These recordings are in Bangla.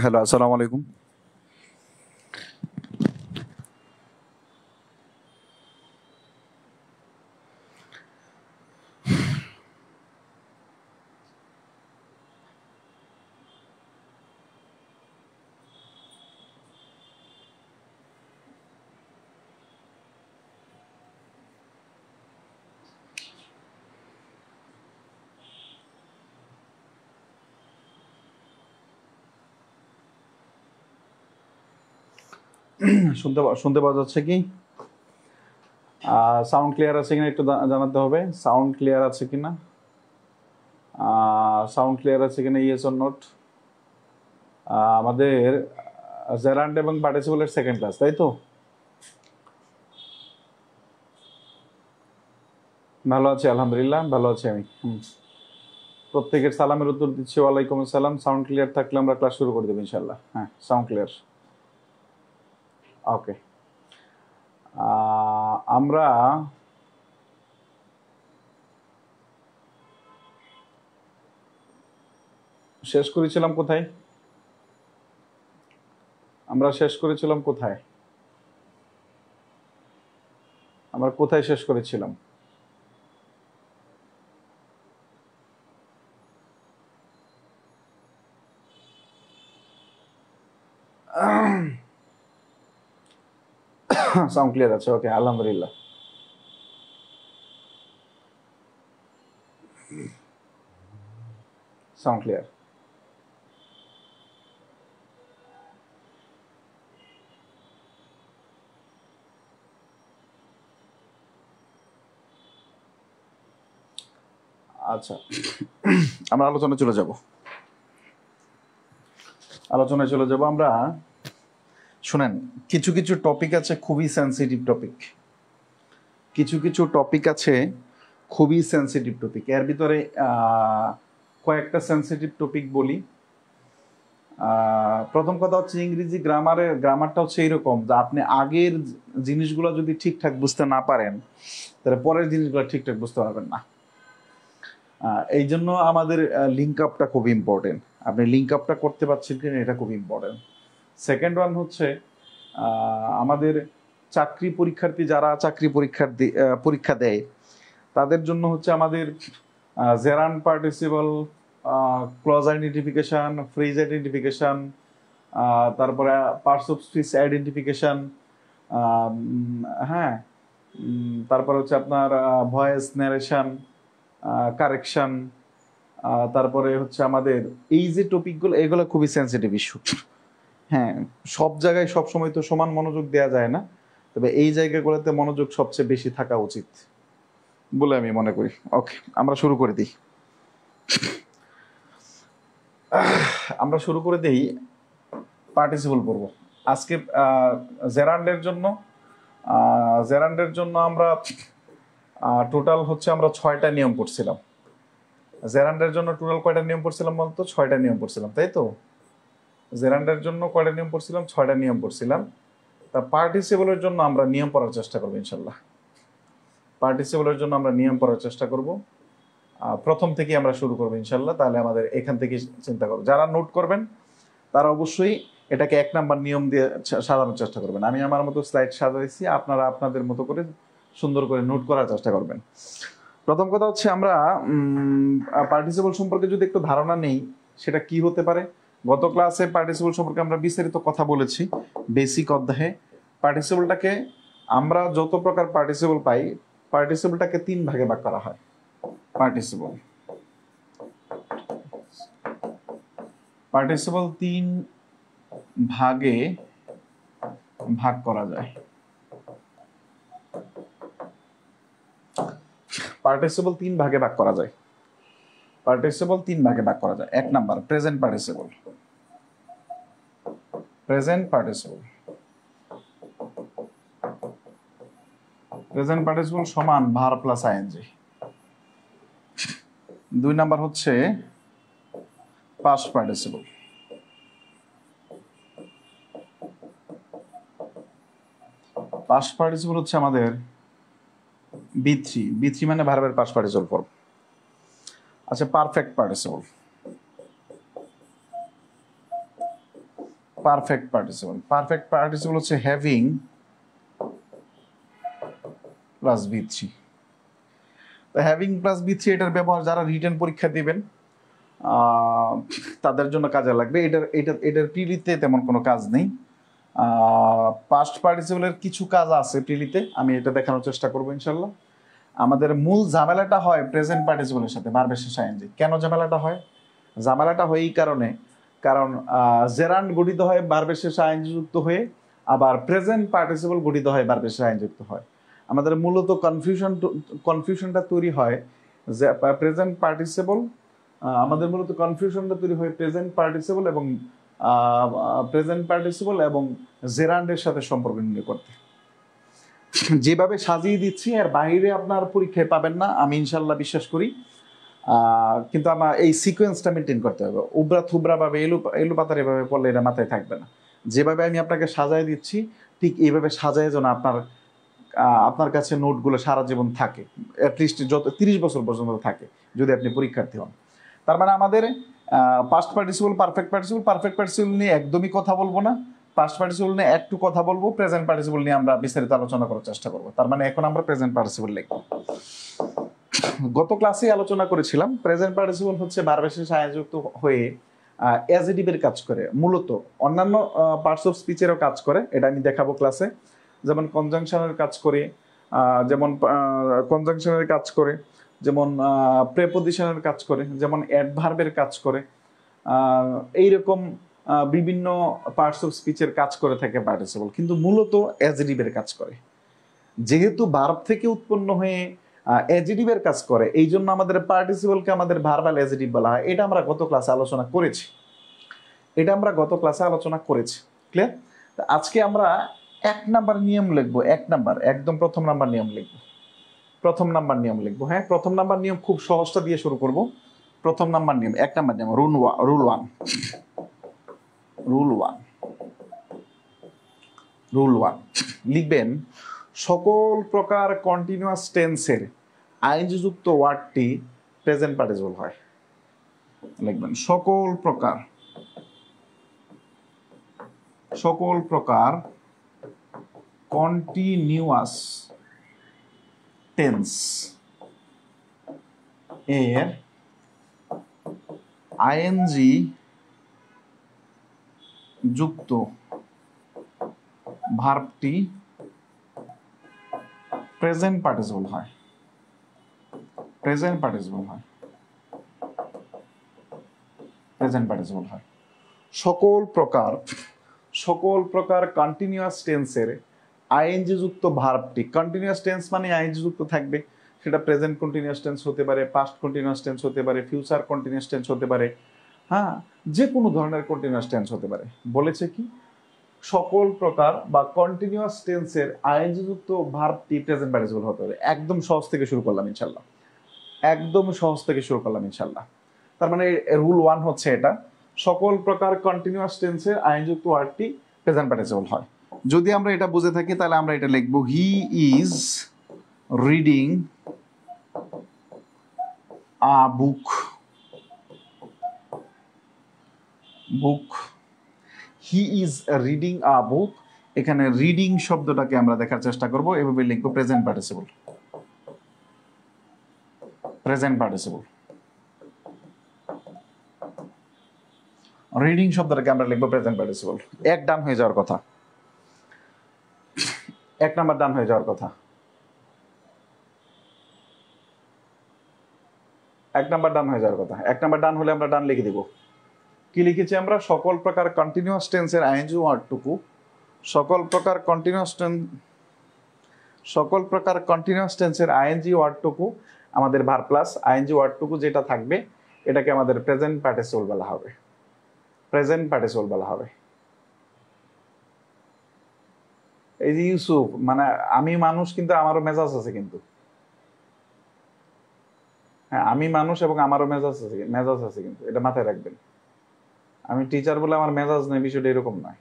হ্যালো, আসসালামু আলাইকুম। শুনতে পাওয়া যাচ্ছে কি? সাউন্ড ক্লিয়ার আছে কিনা একটু জানাতে হবে। সাউন্ড ক্লিয়ার আছে কিনা, সাউন্ড ক্লিয়ার আছে কিনা, ইয়েস অর নোট। আমাদের জেরান্ড এবং পার্টিসিপলের সেকেন্ড ক্লাস, তাই তো? ভালো আছি, আলহামদুলিল্লাহ ভালো আছি আমি। প্রত্যেকের সালামের উত্তর দিচ্ছি, ওয়ালাইকুম আসসালাম। সাউন্ড ক্লিয়ার থাকলে আমরা ক্লাস শুরু করে দেবো ইনশাল্লাহ। হ্যাঁ, সাউন্ড ক্লিয়ার। ওকে, আমরা শেষ করেছিলাম কোথায়? আমরা শেষ করেছিলাম কোথায়? আমরা কোথায় শেষ করেছিলাম? সাউন্ড ক্লিয়ার আছে, ওকে, আলহামদুলিল্লাহ। Sound clear. আচ্ছা, আমরা আলোচনায় চলে যাব। আমরা শুনেন, কিছু কিছু টপিক আছে খুবই সেন্সিটিভ টপিক, এর ভিতরে কয়েকটা সেন্সিটিভ টপিক বলি। প্রথম কথা হচ্ছে, ইংরেজি গ্রামারটা হচ্ছে এইরকম যে আপনি আগের জিনিসগুলো যদি ঠিকঠাক বুঝতে না পারেন, তাহলে পরের জিনিসগুলো ঠিকঠাক বুঝতে পারবেন না। এই জন্য আমাদের লিঙ্ক আপটা খুব ইম্পর্টেন্ট। আপনি লিঙ্ক আপটা করতে পারছেন কিনা, এটা খুব ইম্পর্টেন্ট। সেকেন্ড ওয়ান হচ্ছে, আমাদের চাকরি পরীক্ষার্থী যারা পরীক্ষা দেয়, তাদের জন্য হচ্ছে আমাদের gerund participle, clause identification, phrase identification, তারপরে পার্টস অফ স্পিচ আইডেন্টিফিকেশন, হ্যাঁ, তারপরে হচ্ছে আপনার ভয়েস ন্যারেশন, কারেকশন, তারপরে হচ্ছে আমাদের এই যে টপিকগুলো, এগুলো খুবই সেন্সিটিভ ইস্যু। হ্যাঁ, সব জায়গায় সব সময় তো সমান মনোযোগ দেওয়া যায় না, তবে এই জায়গাগুলোতে মনোযোগ সবচেয়ে বেশি থাকা উচিত বলে আমি মনে করি। ওকে, আমরা শুরু করে দিই। পার্টিসিপল পড়ব আজকে। জেরান্ডের জন্য আমরা টোটাল হচ্ছে আমরা 6টা নিয়ম পড়ছিলাম। জেরান্ডের জন্য টোটাল কয়টা নিয়ম পড়ছিলাম বলতো? 6টা নিয়ম পড়ছিলাম, তাই তো? জেরান্ডের জন্য কয়টা নিয়ম পড়ছিলাম? 6টা নিয়ম পড়ছিলাম। তা পার্টিসিপলের জন্য আমরা নিয়ম পড়ার চেষ্টা করবো ইনশাল্লাহ। প্রথম থেকে আমরা শুরু করবো ইনশাল্লাহ। তাহলে আমাদের এখান থেকে চিন্তা করবো। যারা নোট করবেন তারা অবশ্যই এটাকে 1 নাম্বার নিয়ম দিয়ে সাজানোর চেষ্টা করবেন। আমি আমার মতো স্লাইড সাজাইছি, আপনারা আপনাদের মতো করে সুন্দর করে নোট করার চেষ্টা করবেন। প্রথম কথা হচ্ছে, আমরা পার্টিসিপল সম্পর্কে যদি একটু ধারণা নেই, সেটা কি হতে পারে। গত ক্লাসে পার্টিসিপল সম্পর্কে আমরা বিস্তারিত কথা বলেছি। বেসিক অধ্যায়ে পার্টিসিপলটাকে, আমরা যত প্রকার পার্টিসিপল পাই, পার্টিসিপলটাকে 3 ভাগে ভাগ করা হয়। পার্টিসিপল 3 ভাগে ভাগ করা যায়। পার্টিসিপল 3 ভাগে ভাগ করা যায়। 1 number present participle. Present participle সমান ভার প্লাস আইএনজি। 2 নাম্বার হচ্ছে পাস্ট পার্টিসিপল। পাস্ট পার্টিসিপল হচ্ছে আমাদের B3 মানে ভার্বের পাস্ট পার্টিসিপল ফর্ম। আচ্ছা, perfect participle. Perfect participle. Perfect participle হচ্ছে হ্যাভিং প্লাস V3। তো হ্যাভিং প্লাস V3 এটার ব্যবহার যারা রিটেন পরীক্ষা দিবেন তাদের জন্য কাজে লাগবে। এটার প্রিলিতে তেমন কোনো কাজ নেই। পাস্ট পার্টিসিপলের কিছু কাজ আছে প্রিলিতে, আমি এটা দেখানোর চেষ্টা করবো ইনশাল্লাহ। আমাদের মূল ঝামেলাটা হয় প্রেজেন্ট পার্টিসিপলের সাথে, ভার্বের শেষে আইএনজি। কেন ঝামেলাটা হয়? ঝামেলাটা হয় এই কারণে, কারণ জেরান্ড গঠিত হয় ভার্বের শেষে আইএনজি যুক্ত হয়ে, আবার প্রেজেন্ট পার্টিসিপল গঠিত হয় ভার্বের শেষে আইএনজি যুক্ত হয়। আমাদের মূলত কনফিউশনটা তৈরি হয় যে প্রেজেন্ট পার্টিসিপল, আমাদের মূলত কনফিউশনটা তৈরি হয় প্রেজেন্ট পার্টিসিপল এবং জেরান্ডের সাথে সম্পর্ক নির্ণয় করতে। যেভাবে সাজিয়ে দিচ্ছি এর বাইরে আপনার পরীক্ষায় পাবেন না, আমি ইনশাল্লাহ বিশ্বাস করি। কিন্তু আমার এই সিকোয়েন্সটা মেনটেন করতে হবে। উবরা থুবরা ভাবে এলু পাতার এভাবে পড়লে এটা মাথায় থাকবে না। যেভাবে আমি আপনাকে সাজায় দিচ্ছি ঠিক এইভাবে সাজায় যেন আপনার কাছে নোটগুলো সারা জীবন থাকে, অ্যাটলিস্ট যত 30 বছর পর্যন্ত থাকে যদি আপনি পরীক্ষার্থী হন। তার মানে আমাদের পাস্ট পার্টিসিপল, পারফেক্ট পার্টিসিপল নিয়ে একদমই কথা বলবো না, পাস্ট পার্টিসিপল নিয়ে একটু কথা বলবো, প্রেজেন্ট পার্টিসিপল নিয়ে আমরা বিস্তারিত আলোচনা করার চেষ্টা করবো। তার মানে এখন আমরা প্রেজেন্ট পার্টিসিপল লিখব। গত ক্লাসে আলোচনা করেছিলাম প্রেজেন্ট পার্টিসিপল হচ্ছে ভার্বের শেষে আইএনজি হয়ে অ্যাজেটিভের কাজ করে, মূলত অন্যান্য পার্টস অফ স্পিচেরও কাজ করে, এটা আমি দেখাবো ক্লাসে। যেমন কনজাংশনের কাজ করে, যেমন প্রেপোজিশনের কাজ করে, যেমন অ্যাডভার্বের কাজ করে, এইরকম বিভিন্ন পার্টস অফ স্পিচের কাজ করে থাকে পার্টিসিপল, কিন্তু মূলত অ্যাজেটিভের কাজ করে। যেহেতু ভার্ব থেকে উৎপন্ন হয়ে অ্যাজেটিভের কাজ করে, এই জন্য আমাদের পার্টিসিপলকে আমাদের ভার্বাল অ্যাজেটিভ বলা হয়। এটা আমরা গত ক্লাসে আলোচনা করেছি। ক্লিয়ার? আজকে আমরা 1 নাম্বার নিয়ম লিখবো। 1 নাম্বার, একদম প্রথম নাম্বার নিয়ম লিখবো। হ্যাঁ, প্রথম নাম্বার নিয়ম খুব সহজটা দিয়ে শুরু করব। প্রথম নাম্বার নিয়ম, 1 নাম্বার নিয়ম, রুল ওয়ান লিখবেন, সকল প্রকার কন্টিনিউয়াস টেন্সের আইএনজি যুক্ত ওয়ার্ডটি প্রেজেন্ট পার্টিসিপল হয়। লিখবেন সকল প্রকার কন্টিনিউয়াস টেন্স এর আইএনজি যুক্ত ভার্বটি প্রেজেন্ট পার্টিসিপল হয়। সকল প্রকার কন্টিনিউয়াস টেন্সের আইএনজি যুক্ত ভার্বটি, কন্টিনিউয়াস টেন্স মানে আইএনজি যুক্ত থাকবে, সেটা প্রেজেন্ট কন্টিনিউয়াস টেন্স হতে পারে, পাস্ট কন্টিনিউয়াস টেন্স হতে পারে, ফিউচার কন্টিনিউয়াস টেন্স হতে পারে, হ্যাঁ, যে কোনো ধরনের কন্টিনিউয়াস টেন্স হতে পারে। বলেছে কি সকল প্রকার বা কন্টিনিউয়াস টেন্সের আইএনজি যুক্ত ভার্বটি প্রেজেন্ট পার্টিসিপল হতে হবে। একদম সহজ থেকে শুরু করলাম ইনশাল্লাহ। তার মানে রুল 1 হচ্ছে এটা, সকল প্রকার কন্টিনিউয়াস টেন্সের আইএনজি যুক্ত ওয়ার্ডটি প্রেজেন্ট পার্টিসিপল হয়। যদি আমরা এটা বুঝে থাকি তাহলে আমরা এটা লিখবো, he is reading a book. He is reading a book. এখানে রিডিং শব্দটাকে আমরা দেখার চেষ্টা করব, এভাবে লিখবো প্রেজেন্ট পার্টিসিপল। রিডিং শব্দটাকে আমরা লিখবো প্রেজেন্ট পার্টিসিপল। 1 ডান হয়ে যাওয়ার কথা, 1 নাম্বার ডান হয়ে যাওয়ার কথা। 1 নাম্বার ডান হলে আমরা ডান লিখে দিব। কি লিখেছি আমরা? সকল প্রকার কন্টিনিউয়াস টেন্সের আইএনজি ওয়ার্ডটুকু, সকল প্রকার কন্টিনিউয়াস টেন্সের আইএনজি ওয়ার্ডটুকু, আমাদের ভার্ব প্লাস আইএনজি ওয়ার্ডটুকু যেটা থাকবে এটাকে আমাদের প্রেজেন্ট পার্টিসিপল বলা হবে। এই যে ইউসুফ, মানে আমি মানুষ কিন্তু আমারও মেজাজ আছে, কিন্তু হ্যাঁ আমি মানুষ এবং আমারও মেজাজ আছে কিন্তু এটা মাথায় রাখবেন। আমি টিচার বলে আমার মেজাজ নেই, বিষয়টা এরকম নয়।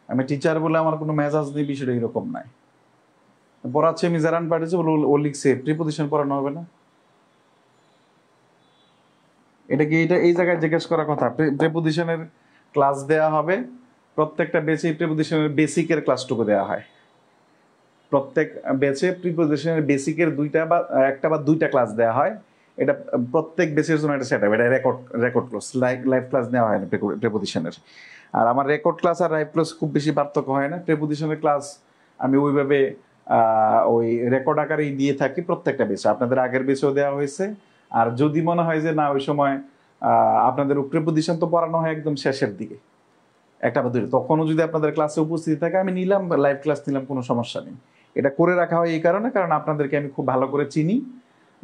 আমি টিচার বলে আমার কোনো মেজাজ নেই, বিষয়টা এরকম নয়। পড়াচ্ছি আমি জেরান্ড পার্টিসিপল, ও লিখছে প্রিপোজিশন পড়ানো হবে না? এটা কি এটা এই জায়গায় জিজ্ঞেস করার কথা? প্রিপোজিশনের ক্লাস দেয়া হবে, প্রত্যেকটা বেসে প্রিপোজিশনের বেসিকের ক্লাসটুকু দেওয়া হয়। প্রত্যেক বেসে প্রিপোজিশনের বেসিকের দুইটা বা একটা বা দুইটা ক্লাস দেওয়া হয়। এটা প্রত্যেক বেসের জন্য একটা সেটআপ, এটা রেকর্ড ক্লাস, লাইভ ক্লাস নেওয়া হয় না প্রিপোজিশনের। আর আমার রেকর্ড ক্লাস আর লাইভ ক্লাস খুব বেশি পার্থক্য হয় না। প্রিপোজিশনের ক্লাস আমি ওইভাবে ওই রেকর্ড আকারেই দিয়ে থাকি প্রত্যেকটা বেসে, আপনাদের আগের বেসেও দেওয়া হয়েছে। আর যদি মনে হয় যে না ওই সময় আপনাদের প্রিপোজিশন তো পড়ানো হয় একদম শেষের দিকে, একটা বা দুইটা, তখনও যদি আপনাদের ক্লাসে উপস্থিতি থাকে আমি নিলাম, লাইভ ক্লাস নিলাম, কোনো সমস্যা নেই। এটা করে রাখা হয় এই কারণে, কারণ আপনাদেরকে আমি খুব ভালো করে চিনি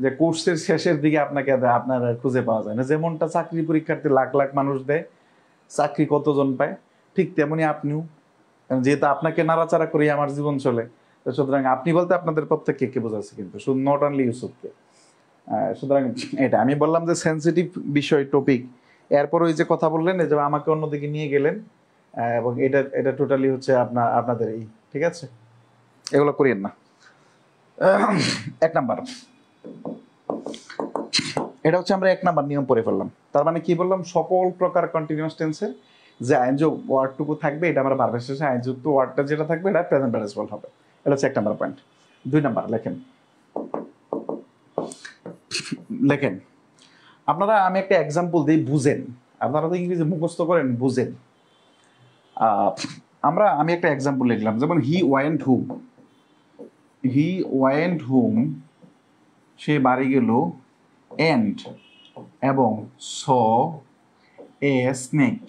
যে কোর্সের শেষের দিকে আপনাকে আপনারা খুঁজে পাওয়া যায় না। যেমনটা চাকরি পরীক্ষার্থী লাখ লাখ মানুষ দেয়, চাকরি কতজন পায়, ঠিক তেমনি আপনিও, যেহেতু আপনাকে নাড়াচাড়া করেই আমার জীবন চলে, তো সুতরাং আপনি বলতে আপনাদের প্রত্যেককে কে বোঝাচ্ছে, কিন্তু শুধু নট অনলি ইউসুফকে। সুতরাং এটা আমি বললাম যে সেন্সিটিভ বিষয়, টপিক। এরপর ওই যে কথা বললেন, এই যে আমাকে অন্যদিকে নিয়ে গেলেন, এবং এটা এটা টোটালি হচ্ছে আপনাদের এই, ঠিক আছে, এগুলো করিয়েন না। 1 নাম্বার, এটা হচ্ছে আমরা 1 নাম্বার নিয়ম পড়ে ফেললাম। তার মানে কি বললাম, সকল প্রকার কন্টিনিউয়াস টেন্সের যে আইনযোগ ওয়ার্ডটুকু থাকবে, এটা আমরা ভার্বের শেষে আইনযুক্ত ওয়ার্ডটা যেটা থাকবে এটা প্রেজেন্ট পার্টিসিপল হবে। এটা হচ্ছে 1 নাম্বার পয়েন্ট। 2 নাম্বার লেখেন, আপনারা, আমি একটা এক্সাম্পল দিই, বুঝেন। আপনারা তো ইংরেজি মুখস্থ করেন, বুঝেন। আমি একটা এক্সাম্পল লিখলাম, যেমন হি ওয়েন্ট হোম, সে বাড়ি গেল, এন্ড এবং স এ স্নেক,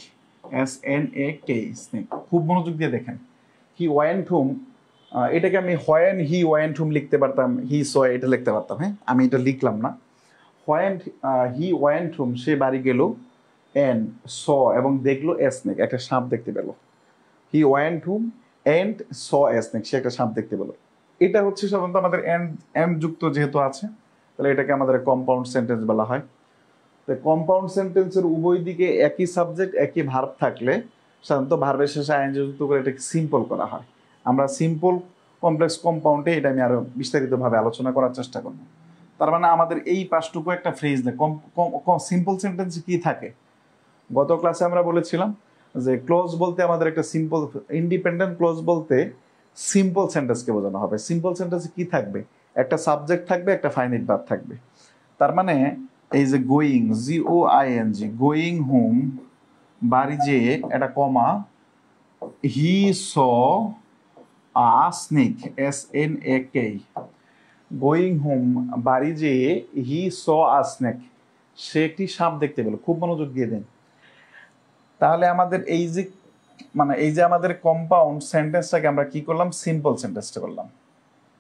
SNAK, স্নেক। খুব মনোযোগ দিয়ে দেখেন, হি ওয়েন্ট হোম, এটাকে আমি হোয়েন হি ওয়েন্ট হোম লিখতে পারতাম, হি স এটা লিখতে পারতাম, হ্যাঁ, আমি এটা লিখলাম না। হি ওয়েন্ট হোম, সে বাড়ি গেল, এন্ড স এবং দেখলো স্নেক, একটা সাপ দেখতে পেল। He went home and saw snake, সে একটা সাপ দেখতে পেল। এটা হচ্ছে সাধারণত আমাদের এন্ড যুক্ত যেহেতু আছে, তাহলে এটাকে আমাদের কম্পাউন্ড সেন্টেন্স বলা হয়। তো কম্পাউন্ড সেন্টেন্সের উভয় দিকে একই সাবজেক্ট একই ভার্ব থাকলে সাধারণত ভার্বের শেষে আইএনজি যুক্ত করে এটাকে সিম্পল করা হয়। আমরা সিম্পল কমপ্লেক্স কম্পাউন্ডে এটা আমি আরো বিস্তারিতভাবে আলোচনা করার চেষ্টা করব। তার মানে আমাদের এই পাঁচটুকু একটা ফ্রেজ নেই। সিম্পল সেন্টেন্সে কি থাকে, গত ক্লাসে আমরা বলেছিলাম যে ক্লোজ বলতে আমাদের একটা সিম্পল ইন্ডিপেন্ডেন্ট ক্লোজ বলতে সিম্পল সেন্টেন্সকে বোঝানো হবে। সিম্পল সেন্টেন্সে কি থাকবে, একটা সাবজেক্ট থাকবে, একটা ফাইনাইট ভার্ব থাকবে। তার মানে এই যে গোয়িং, GOING, গোয়িং হোম, বাড়ি যেয়ে, এটা comma, he saw a snake, SNAK, going home, বাড়ি যেয়ে, হি স আ স্নেক, সে একটি সাপ দেখতে পেল। খুব মনোযোগ দিয়ে দেন। তাহলে আমাদের এই যে আমাদের কম্পাউন্ড সেন্টেন্সটাকে আমরা কি করলাম, সিম্পল সেন্টেন্সটা করলাম।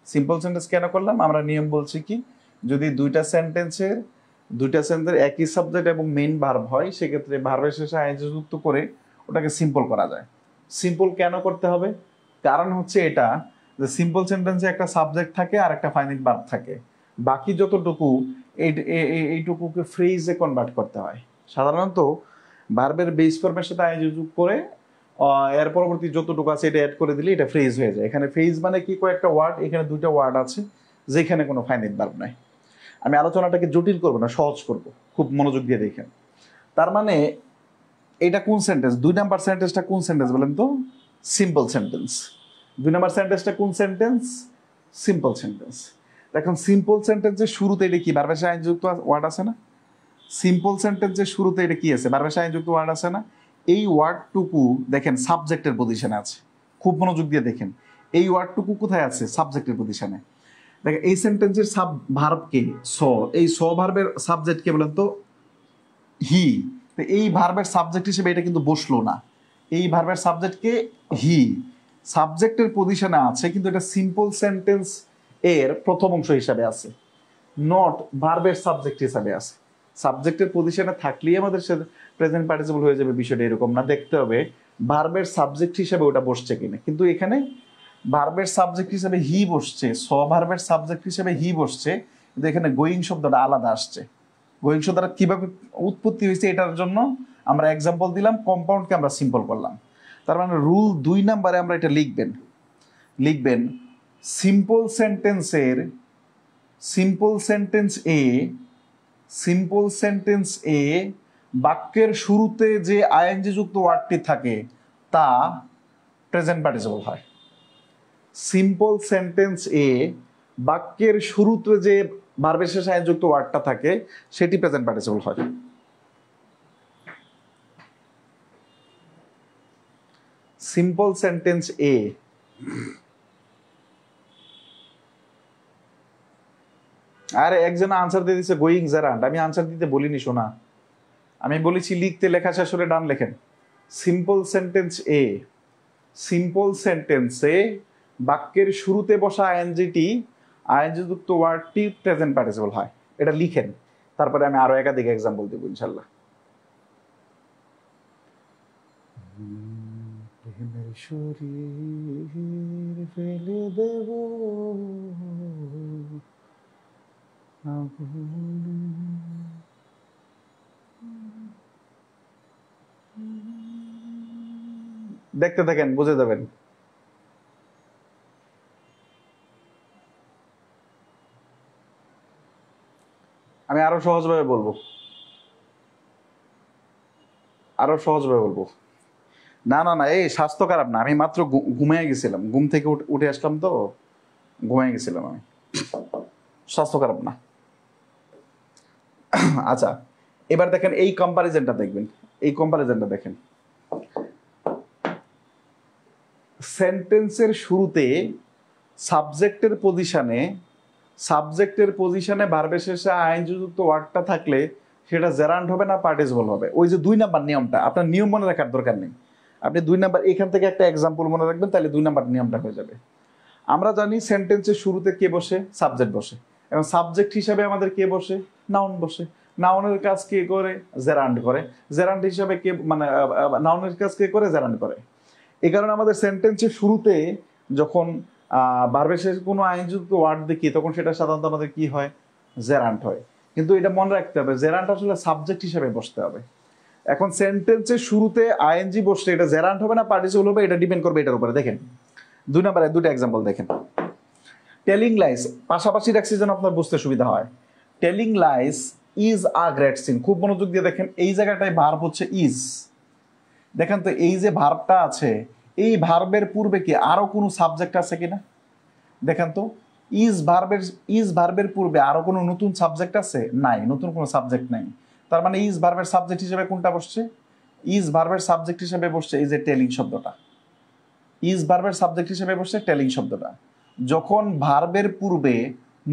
সিম্পল সেন্টেন্স কেন করলাম, আমরা নিয়ম বলছি কি, যদি দুইটা সেন্টেন্সের একই সাবজেক্ট এবং মেইন ভার্ব হয়, সেক্ষেত্রে ভার্বের শেষে আইএনজি যুক্ত করে ওটাকে সিম্পল করা যায়। সিম্পল কেন করতে হবে, কারণ হচ্ছে এটা যে সিম্পল সেন্টেন্সে একটা সাবজেক্ট থাকে আর একটা ফাইনাইট ভার্ব থাকে, বাকি যতটুকু এইটুকুকে ফ্রেজে কনভার্ট করতে হয়। সাধারণত ভার্বের বেস ফর্মের সাথে আইএনজি যোগ করে এর পরবর্তী যতটুকু আছে এটা অ্যাড করে দিলে এটা ফ্রেজ হয়ে যায়। এখানে ফ্রেজ মানে কি, কয়েকটা ওয়ার্ড, এখানে দুইটা ওয়ার্ড আছে যেখানে কোনো ফাইনাইট ভার্ব নাই। আমি আলোচনাটাকে জটিল করবো না, সহজ করব, খুব মনোযোগ দিয়ে দেখেন। তার মানে এটা কোন সেন্টেন্স, 2 নাম্বার সেন্টেন্সটা কোন সেন্টেন্স বলেন তো, সিম্পল সেন্টেন্স। 2 নাম্বার সেন্টেন্সটা কোন সেন্টেন্স, সিম্পল সেন্টেন্স। দেখুন সিম্পল সেন্টেন্সের শুরুতে এটা কি, ভার্বের সাথে আইনযুক্ত ওয়ার্ড আছে না? সিম্পল সেন্টেন্সের শুরুতে এটা কি আছে, ভার্বের সাথে আইনযুক্ত ওয়ার্ড আছে না? এই ওয়ার্ডটুকু দেখেন সাবজেক্টের পজিশনে আছে। খুব মনোযোগ দিয়ে দেখেন, এই ওয়ার্ডটুকু কোথায় আছে, সাবজেক্টের পজিশনে। দেখেন এই সেন্টেন্সের ভার্ব কে, স, এই স ভার্বের সাবজেক্ট কে বলেন তো, হি। তো এই ভার্বের সাবজেক্ট হিসেবে এটা কিন্তু বসলো না, এই ভার্বের সাবজেক্ট কে, হি। সাবজেক্টের পজিশনে আছে, কিন্তু এটা সিম্পল সেন্টেন্স এর প্রথম অংশ হিসাবে আছে, নট ভার্বের সাবজেক্ট হিসাবে আছে। সাবজেক্টের পজিশনে থাকলেই আমাদের প্রেজেন্ট পার্টিসিপল হয়ে যাবে, বিষয়টা এরকম না। দেখতে হবে ভার্বের সাবজেক্ট হিসেবে ওটা বসছে কিনা। কিন্তু এখানে ভার্বের সাবজেক্ট হিসেবে হি বসছে, স ভার্বের সাবজেক্ট হিসেবে হি বসছে, কিন্তু এখানে গোয়িং শব্দটা আলাদা আসছে। গোয়িং শব্দটা কিভাবে উৎপত্তি হয়েছে এটার জন্য আমরা এক্সাম্পল দিলাম, কম্পাউন্ডকে আমরা সিম্পল করলাম। তার মানে রুল 2 নাম্বারে আমরা এটা লিখবেন সিম্পল সেন্টেন্স এ সিম্পল সেন্টেন্স এ বাক্যের শুরুতে যে আইএনজি যুক্ত ওয়ার্ডটি থাকে তা প্রেজেন্ট পার্টিসিপল হয়। সিম্পল সেন্টেন্স এ বাক্যের শুরুতে যে ভার্বের শেষে আইএনজি যুক্ত ওয়ার্ডটা থাকে সেটি প্রেজেন্ট পার্টিসিপল হয়। সিম্পল সেন্টেন্স এ আরে একজন আনসার দিয়ে দিচ্ছে গোয়িং জেরান্ড, আমি আনসার দিতে বলিনি শোনা, আমি বলেছি লিখতে লেখা শেষ হলে ডান লেখেন। সিম্পল সেন্টেন্স এ, সিম্পল সেন্টেন্সে বাক্যের শুরুতে বসা আইএনজিটি আইএনজি যুক্ত ওয়ার্ডটি প্রেজেন্ট পার্টিসিপল হয়, এটা লিখেন। তারপরে আমি আরো একাধিক এক্সাম্পল দেব ইনশাল্লাহ। প্রেমের শরীর ফেলে দেব দেখতে থাকেন বুঝে যাবেন। আমি আরো সহজভাবে বলবো, আরো সহজভাবে বলবো। না না না, এই স্বাস্থ্য খারাপ না, আমি মাত্র ঘুমিয়ে গেছিলাম, ঘুম থেকে উঠে আসলাম তো ঘুমিয়ে গেছিলাম আমি, স্বাস্থ্য খারাপ না। আচ্ছা এবার দেখেন এই কম্পারিজনটা দেখবেন, এই কম্পারিজনটা দেখেন। সেন্টেন্সের শুরুতে সাবজেক্টের পজিশনে ভার্বের শেষে আইএনজি যুক্ত ওয়ার্ডটা থাকলে সেটা জেরান্ড হবে না পার্টিসিপল হবে। ওই যে 2 নাম্বার নিয়মটা, আপনার নিয়ম মনে রাখার দরকার নেই, আপনি 2 নাম্বার এখান থেকে একটা এক্সাম্পল মনে রাখবেন, তাহলে 2 নাম্বার নিয়মটা হয়ে যাবে। আমরা জানি সেন্টেন্সের শুরুতে কে বসে, সাবজেক্ট বসে, এবং সাবজেক্ট হিসাবে আমাদের কে বসে, নাউন বসে। নাউনের কাজ কে করে, জেরান্ড করে। জেরান্ড হিসাবে কে মানে নাউনের কাজ কে করে, জেরান্ড করে। এই কারণে আমাদের সেন্টেন্সের শুরুতে যখন ভার্বের শেষে কোনো আইনযুক্ত ওয়ার্ড দেখি তখন সেটা সাধারণত আমাদের কি হয়, জেরান্ট হয়। কিন্তু এটা মনে রাখতে হবে জেরান্ট আসলে সাবজেক্ট হিসেবে বসতে হবে। এখন সেন্টেন্সের শুরুতে আইএনজি বসলে এটা জেরান্ট হবে না পার্টিসিপল হবে, এটা ডিপেন্ড করবে এটার উপরে। দেখেন 2 নম্বরে 2টা এক্সাম্পল দেখেন। টেলিং লাইস পাশাপাশি রাখছি যেন আপনার বুঝতে সুবিধা হয়। Telling lines is a great sin, খুব মনোযোগ দিয়ে দেখেন, এই জায়গাটায় ভার্ব হচ্ছে ইজ। দেখেন তো এই যে ভার্বটা আছে, এই ভার্বের পূর্বে কি আরো কোনো সাবজেক্ট আছে কিনা দেখেন তো। ইজ ভার্বের পূর্বে আরো কোনো নতুন সাবজেক্ট আছে? নাই, নতুন কোনো সাবজেক্ট নাই। তার মানে ইজ ভার্বের সাবজেক্ট হিসেবে কোনটা বসছে? ইজ ভার্বের সাবজেক্ট হিসেবে বসছে এই যে টেলিং শব্দটা। ইজ ভার্বের সাবজেক্ট হিসেবে বসছে টেলিং শব্দটা। যখন ভার্বের পূর্বে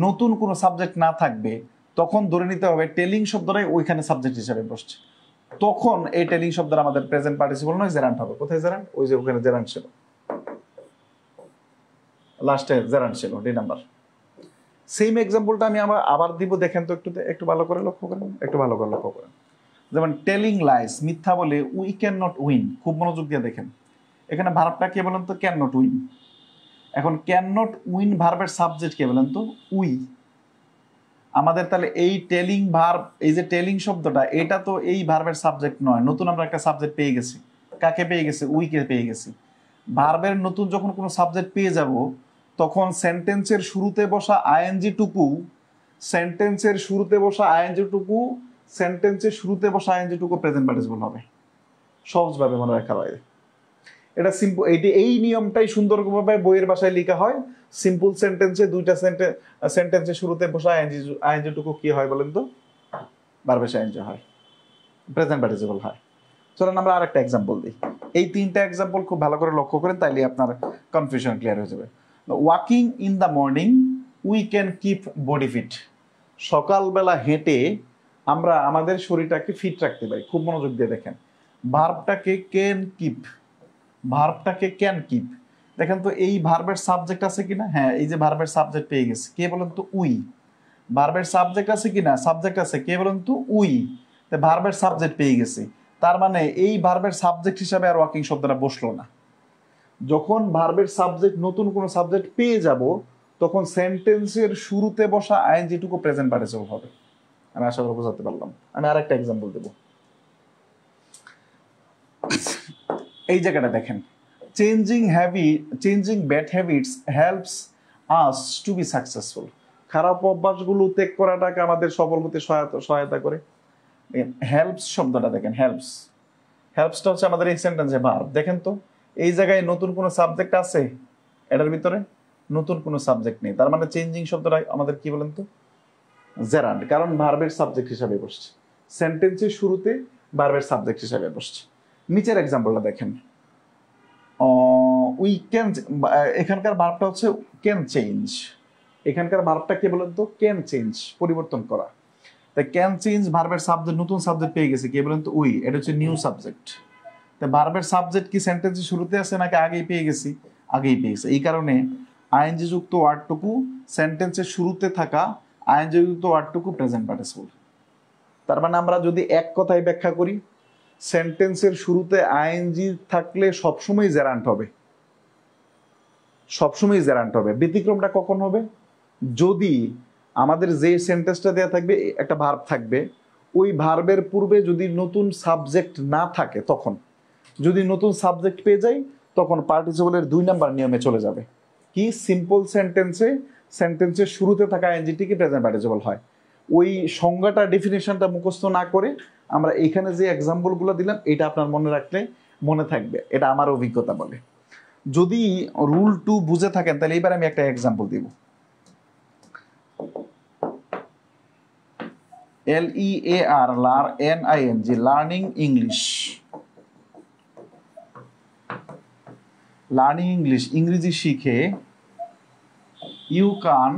নতুন কোনো সাবজেক্ট না থাকবে তখন ধরে নিতে হবে টেলিং শব্দটাই ওইখানে সাবজেক্ট হিসেবে বসছে, তখন এই টেলিং শব্দটা আমাদের প্রেজেন্ট পার্টিসিপল নয়, জেরান্ট হবে। কোথায় জেরান্ট? ওই যে ওখানে জেরান্ট ছিল, লাস্টে জেরান্ট ছিল, ডি নাম্বার। সেম এক্সাম্পলটা আমি আবার দিব, দেখেন তো একটু ভালো করে লক্ষ্য করেন, একটু ভালো করে লক্ষ্য করেন। যেমন টেলিং লাইস, মিথ্যা বলে, উই ক্যান নট উইন। খুব মনোযোগ দিয়ে দেখেন, এখানে ভার্বটা কে বলেন তো? Can not win. এখন ক্যান নট উইন ভার্বের সাবজেক্ট কে বলেন তো? উই। আমাদের তাহলে এই টেলিং ভার্ব, এই যে টেলিং শব্দটা, এটা তো এই ভার্বের সাবজেক্ট নয়, নতুন আমরা একটা সাবজেক্ট পেয়ে গেছি। কাকে পেয়ে গেছি? উইকে পেয়ে গেছি। ভার্বের নতুন যখন কোনো সাবজেক্ট পেয়ে যাব তখন সেন্টেন্সের শুরুতে বসা আইএনজি টুকু সেন্টেন্সের শুরুতে বসা আইএনজি টুকু প্রেজেন্ট পার্টিসিপল হবে। সহজভাবে মনে রাখা হয় এটা, সিম্পল। এই নিয়মটাই সুন্দরভাবে বইয়ের ভাষায় লেখা হয়। সিম্পল সেন্টেন্সে 2টা সেন্টেন্সের শুরুতে বসা আইএনজি টুকু কি হয় বলেন তো? ভার্বের আইএনজি হয়, প্রেজেন্ট পার্টিসিপল হয়। চলেন আমরা আরেকটা এক্সাম্পল দিই। এই 3টা এক্সাম্পল খুব ভালো করে লক্ষ্য করেন, তাইলে আপনার কনফিউশন ক্লিয়ার হয়ে যাবে। Walking in the morning we can keep body fit. সকালবেলা হেঁটে আমরা আমাদের শরীরটাকে ফিট রাখতে পারি। খুব মনোযোগ দিয়ে দেখেন, ভার্বটাকে ক্যান কিপ, ভার্বটাকে ক্যান কিপ। দেখেন তো এই ভার্বের সাবজেক্ট আছে কিনা? হ্যাঁ, এই যে ভার্বের সাবজেক্ট পেয়ে গেছে, কে বলেন তো? উই। ভার্বের সাবজেক্ট আছে কিনা? সাবজেক্ট আছে, কে বলেন তো? উই। ভার্বের সাবজেক্ট পেয়ে গেছি, তার মানে এই ভার্বের সাবজেক্ট হিসাবে আর ওয়াকিং শব্দটা বসলো না। যখন ভার্বের সাবজেক্ট নতুন কোনো সাবজেক্ট পেয়ে যাব তখন সেন্টেন্সের শুরুতে বসা আইএনজিটুকু প্রেজেন্ট পার্টিসিপল হবে। আমি আশা করি বোঝাতে পারলাম। আমি আরেকটা এক্সাম্পল দেব। এই জায়গাটা দেখেন, changing bad habits helps us to be successful. খারাপ অভ্যাসগুলো ত্যাগ করাটাকে আমাদের সফল হতে সহায়তা করে। হেল্পস শব্দটা দেখেন, হেল্পস, হেল্পসটা হচ্ছে আমাদের এই সেন্টেন্সে ভার্ব। দেখেন তো এই জায়গায় নতুন কোনো সাবজেক্ট আছে এটার ভিতরে? নতুন কোনো সাবজেক্ট নেই, তার মানে চেঞ্জিং শব্দটা আমাদের কি বলেন তো? জেরান্ড, কারণ ভার্বের সাবজেক্ট হিসাবে বসছে, সেন্টেন্সের শুরুতে ভার্বের সাবজেক্ট হিসাবে বসছে। নিচের এক্সাম্পলটা দেখেন, উই ক্যান, এখানকার ভার্বটা হচ্ছে ক্যান চেঞ্জ। এখানকার ভার্বটা কি বলেন তো? ক্যান চেঞ্জ, পরিবর্তন করা। তাই ক্যান চেঞ্জ ভার্বের সাবজেক্ট, নতুন সাবজেক্ট পেয়ে গেছে, কি বলেন তো? উই। এটা হচ্ছে নিউ সাবজেক্ট। তাই ভার্বের সাবজেক্ট কি সেন্টেন্সের শুরুতে আছে নাকি আগেই পেয়ে গেছি? আগেই পেয়ে গেছে। এই কারণে আইএনজি যুক্ত ওয়ার্ডটুকু, সেন্টেন্সের শুরুতে থাকা আইএনজি যুক্ত ওয়ার্ডটুকু প্রেজেন্ট পার্টিসিপল। তার মানে আমরা যদি এক কথায় ব্যাখ্যা করি, সেন্টেন্সের শুরুতে আইএনজি থাকলে সবসময় জেরান্ট হবে, সবসময় জেরান্ট হবে। ব্যতিক্রমটা কখন হবে? যদি আমাদের যে সেন্টেন্সটা দেওয়া থাকবে একটা ভার্ব থাকবে, ওই ভার্বের পূর্বে যদি নতুন সাবজেক্ট না থাকে, তখন যদি নতুন সাবজেক্ট পেয়ে যাই তখন পার্টিসিপলের 2 নাম্বার নিয়মে চলে যাবে। কি? সিম্পল সেন্টেন্সে সেন্টেন্সের শুরুতে থাকা আইএনজিটিকে প্রেজেন্ট পার্টিসিপল হয়। ওই সংজ্ঞাটা, ডেফিনেশনটা মুখস্থ না করে আমরা এখানে যে এক্সাম্পলগুলো দিলাম এটা আপনার মনে রাখলে মনে থাকবে, এটা আমার অভিজ্ঞতা বলে। যদি রুল 2 বুঝে থাকেন তাহলে এবার আমি একটা এক্সাম্পল দিব। LEARNING, learning English. Learning English, ইংরেজি শিখে you can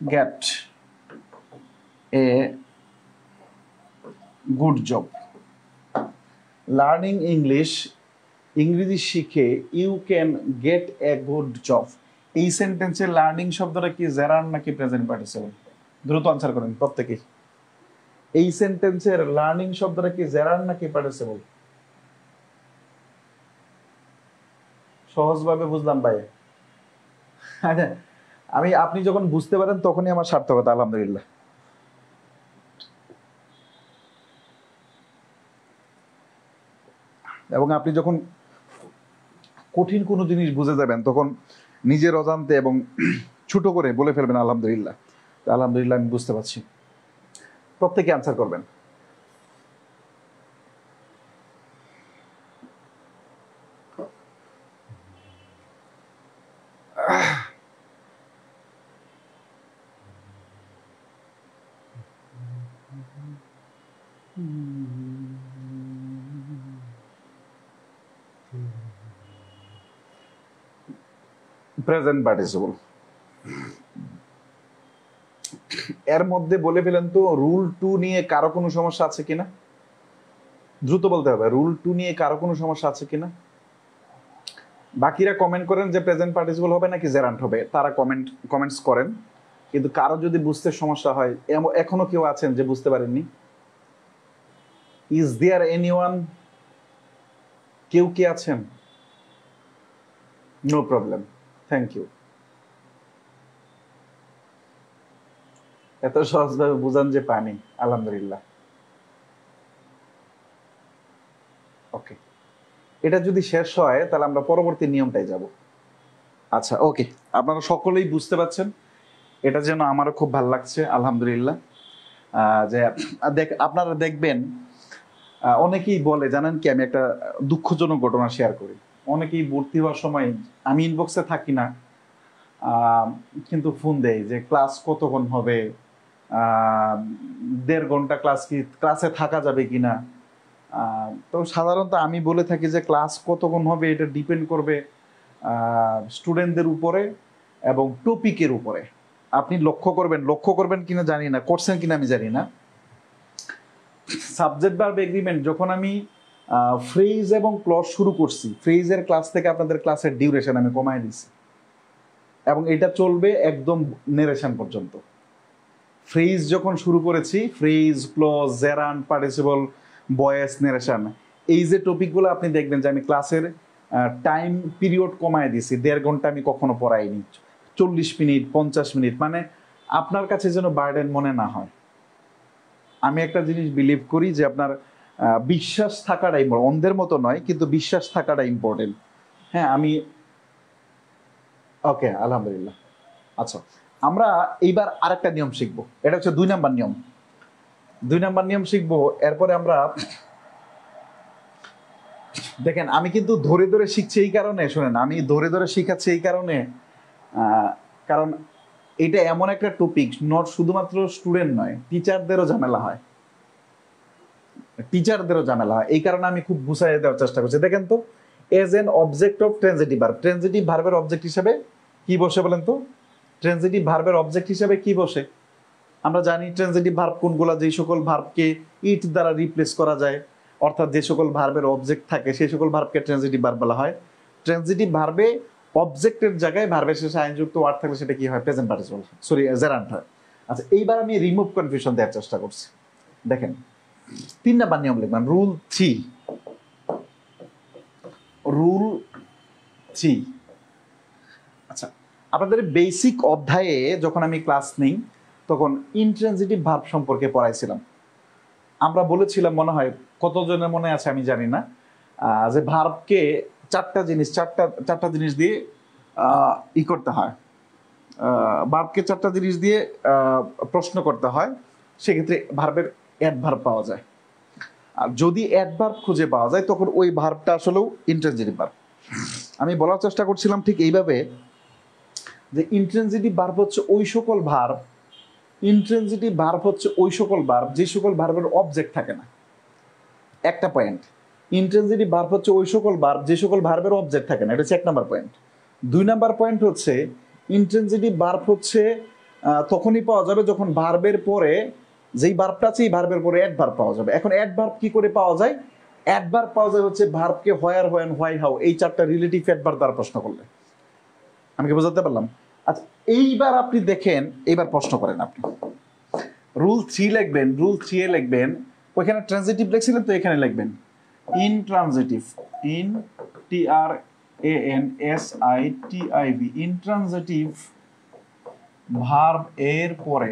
get a good job. Learning English, ইংরেজি শিখে you can get a good job. এই সেন্টেন্সে লার্নিং শব্দটা কি জেরার নাকি প্রেজেন্ট পার্টিসিপল? দ্রুত আনসার করেন প্রত্যেকেই। এই সেন্টেন্সের লার্নিং শব্দটা কি জেরার নাকি পার্টিসিপল? সহজভাবে বুঝলাম ভাই। আপনি যখন বুঝতে পারেন তখনই আমার সার্থকতা, আলহামদুলিল্লাহ। এবং আপনি যখন কঠিন কোনো জিনিস বুঝে যাবেন তখন নিজের অজান্তে এবং ছোট করে বলে ফেলবেন আলহামদুলিল্লাহ। আলহামদুলিল্লাহ আমি বুঝতে পারছি। প্রত্যেকে আনসার করবেন। Present participle. এর মধ্যে বলে ফেলেন তো রুল 2 নিয়ে কারো কোনো সমস্যা আছে কিনা? দ্রুত বলতে হবে, রুল 2 নিয়ে কারো কোনো সমস্যা আছে কিনা? বাকিরা কমেন্ট করেন যে প্রেজেন্ট পার্টিসিপল হবে নাকি জেরান্ট হবে, তারা কমেন্টস করেন। কিন্তু কারো যদি বুঝতে সমস্যা হয়, এখনো কেউ আছেন যে বুঝতে পারেননি? Is there anyone? কেউ কি আছেন? No problem, thank you. এত সহজভাবে বুঝান যে পানি, আলহামদুলিল্লাহ। ওকে, এটা যদি শেষ হয় তাহলে আমরা পরবর্তী নিয়মটাই যাব। আচ্ছা, ওকে, আপনারা সকলেই বুঝতে পারছেন, এটা যেন আমারও খুব ভালো লাগছে, আলহামদুলিল্লাহ। যে আপনারা দেখবেন অনেকেই বলে, জানেন কি, আমি একটা দুঃখজনক ঘটনা শেয়ার করি। অনেকেই ভর্তি হওয়ার সময়, আমি ইনবক্সে থাকি না, কিন্তু ফোন দেয় যে ক্লাস কতক্ষণ হবে, 1.5 ঘন্টা ক্লাস, কি ক্লাসে থাকা যাবে কিনা। তো সাধারণত আমি বলে থাকি যে ক্লাস কতক্ষণ হবে এটা ডিপেন্ড করবে স্টুডেন্টদের উপরে এবং টপিকের উপরে। আপনি লক্ষ্য করবেন কিনা জানি না, করছেন কিনা আমি জানি না। সাবজেক্ট ভার্ব এগ্রিমেন্ট যখন আমি ফ্রেজ এবং ক্লজ শুরু করছি, ফ্রেজের ক্লাস থেকে আপনাদের ক্লাসের ডিউরেশন আমি কমায় দিছি এবং এটা চলবে একদম নেরেশন পর্যন্ত। ফ্রেজ যখন শুরু করেছি, phrase, clause, gerund, participle, voice, narration, এই যে টপিকগুলো আপনি দেখবেন যে আমি ক্লাসের টাইম পিরিয়ড কমায় দিছি। 1.5 ঘন্টা আমি কখনো পড়াইনি, 40 মিনিট, 50 মিনিট, মানে আপনার কাছে যেন বার্ডেন মনে না হয়। আমি একটা জিনিস বিলিভ করি যে আপনার বিশ্বাস থাকাটাই, অন্ধের মতো নয়, কিন্তু বিশ্বাস থাকাটা ইম্পর্টেন্ট। হ্যাঁ, আমি ওকে, আলহামদুলিল্লাহ। আচ্ছা, আমরা এইবার আরেকটা নিয়ম শিখবো, এটা হচ্ছে 2 নাম্বার নিয়ম। 2 নাম্বার নিয়ম শিখবো। এরপরে আমরা দেখেন, আমি কিন্তু ধরে ধরে শিখছি এই কারণে, শোনেন, আমি ধরে ধরে শিখাচ্ছি এই কারণে, কারণ এটা এমন একটা টপিক, নট শুধুমাত্র স্টুডেন্ট নয়, টিচারদেরও ঝামেলা হয়, এই কারণে আমি খুব বুঝাই দেওয়ার চেষ্টা করছি। দেখেন তো, age an object of transitive verb, transitive ভার্বের অবজেক্ট হিসেবে কি বসে বলেন তো? ট্রানজিটিভ ভার্বের অবজেক্ট হিসেবে কি বসে? আমরা জানি ট্রানজিটিভ ভার্ব কোনগুলা, যে সকল ভার্বকে ইট দ্বারা রিপ্লেস করা যায়, অর্থাৎ যে সকল ভার্বের অবজেক্ট থাকে সেই সকল ভার্বকে ট্রানজিটিভ ভার্ব বলা হয়। ট্রানজিটিভ ভার্বে অবজেক্টের জায়গায় ভার্বের শেষে আইনযুক্ত ওয়ার্ড থাকলে সেটা কি হয়? প্রেজেন্ট পার্টিসিপল, সরি জেরান্ট হয়। আচ্ছা, এইবার আমি রিমুভ কনফিউশন দেওয়ার চেষ্টা করছি। দেখেন, 3 নাম্বার নিয়ম লিখবেন, রুল 3। রুল 3। আচ্ছা, আপনাদের বেসিক অধ্যায়ে যখন আমি ক্লাস নিই তখন ইনট্রানজিটিভ ভার্ব সম্পর্কে পড়াইছিলাম। আমরা বলেছিলাম, মনে হয় কতজনের মনে আছে আমি জানি না, যে ভার্বকে চারটা জিনিস দিয়ে ই করতে হয়, ভার্বকে 4টা জিনিস দিয়ে প্রশ্ন করতে হয়, সেক্ষেত্রে ভার্বের অ্যাডভার্ব পাওয়া যায়। আর যদি অ্যাডভার্ব খুঁজে পাওয়া যায় তখন ওই ভার্বটা আসলেও ইনট্রানজিটিভ ভার্ব। আমি বলার চেষ্টা করছিলাম ঠিক এইভাবে, যে ইনট্রানজিটিভ ভার্ব হচ্ছে ওই সকল ভার্ব, যে সকল ভার্বের অবজেক্ট থাকে না। একটা পয়েন্ট, ইনট্রানজিটিভ ভার্ব হচ্ছে ওই সকল ভার্ব যে সকল ভার্বের অবজেক্ট থাকে না, এটা হচ্ছে 1 নাম্বার পয়েন্ট। 2 নাম্বার পয়েন্ট হচ্ছে ইনট্রানজিটিভ ভার্ব হচ্ছে তখনই পাওয়া যাবে যখন ভার্বের পরে যেই ভার্বটা আছে এই ভার্বের পরে অ্যাডভার্ব পাওয়া যাবে। এখন অ্যাডভার্ব কি করে পাওয়া যায়? অ্যাডভার্ব পাওয়া যায় হচ্ছে ভার্বকে হোয়ার, হোয়েন, হোয়াই, হাউ এই 4টা রিলেটিভ অ্যাডভার্ব দ্বারা প্রশ্ন করলে। আমি কি বোঝাতে পারলাম? আচ্ছা, এইবার আপনি দেখেন, এইবার প্রশ্ন করেন আপনি। রুল 3 লিখবেন, রুল 3 এ লিখবেন, ওইখানে ট্রানজিটিভ লিখছিলেন তো এখানে লিখবেন ইনট্রানজিটিভ, INTRANSITIV, ইনট্রানজিটিভ ভার্ব এর পরে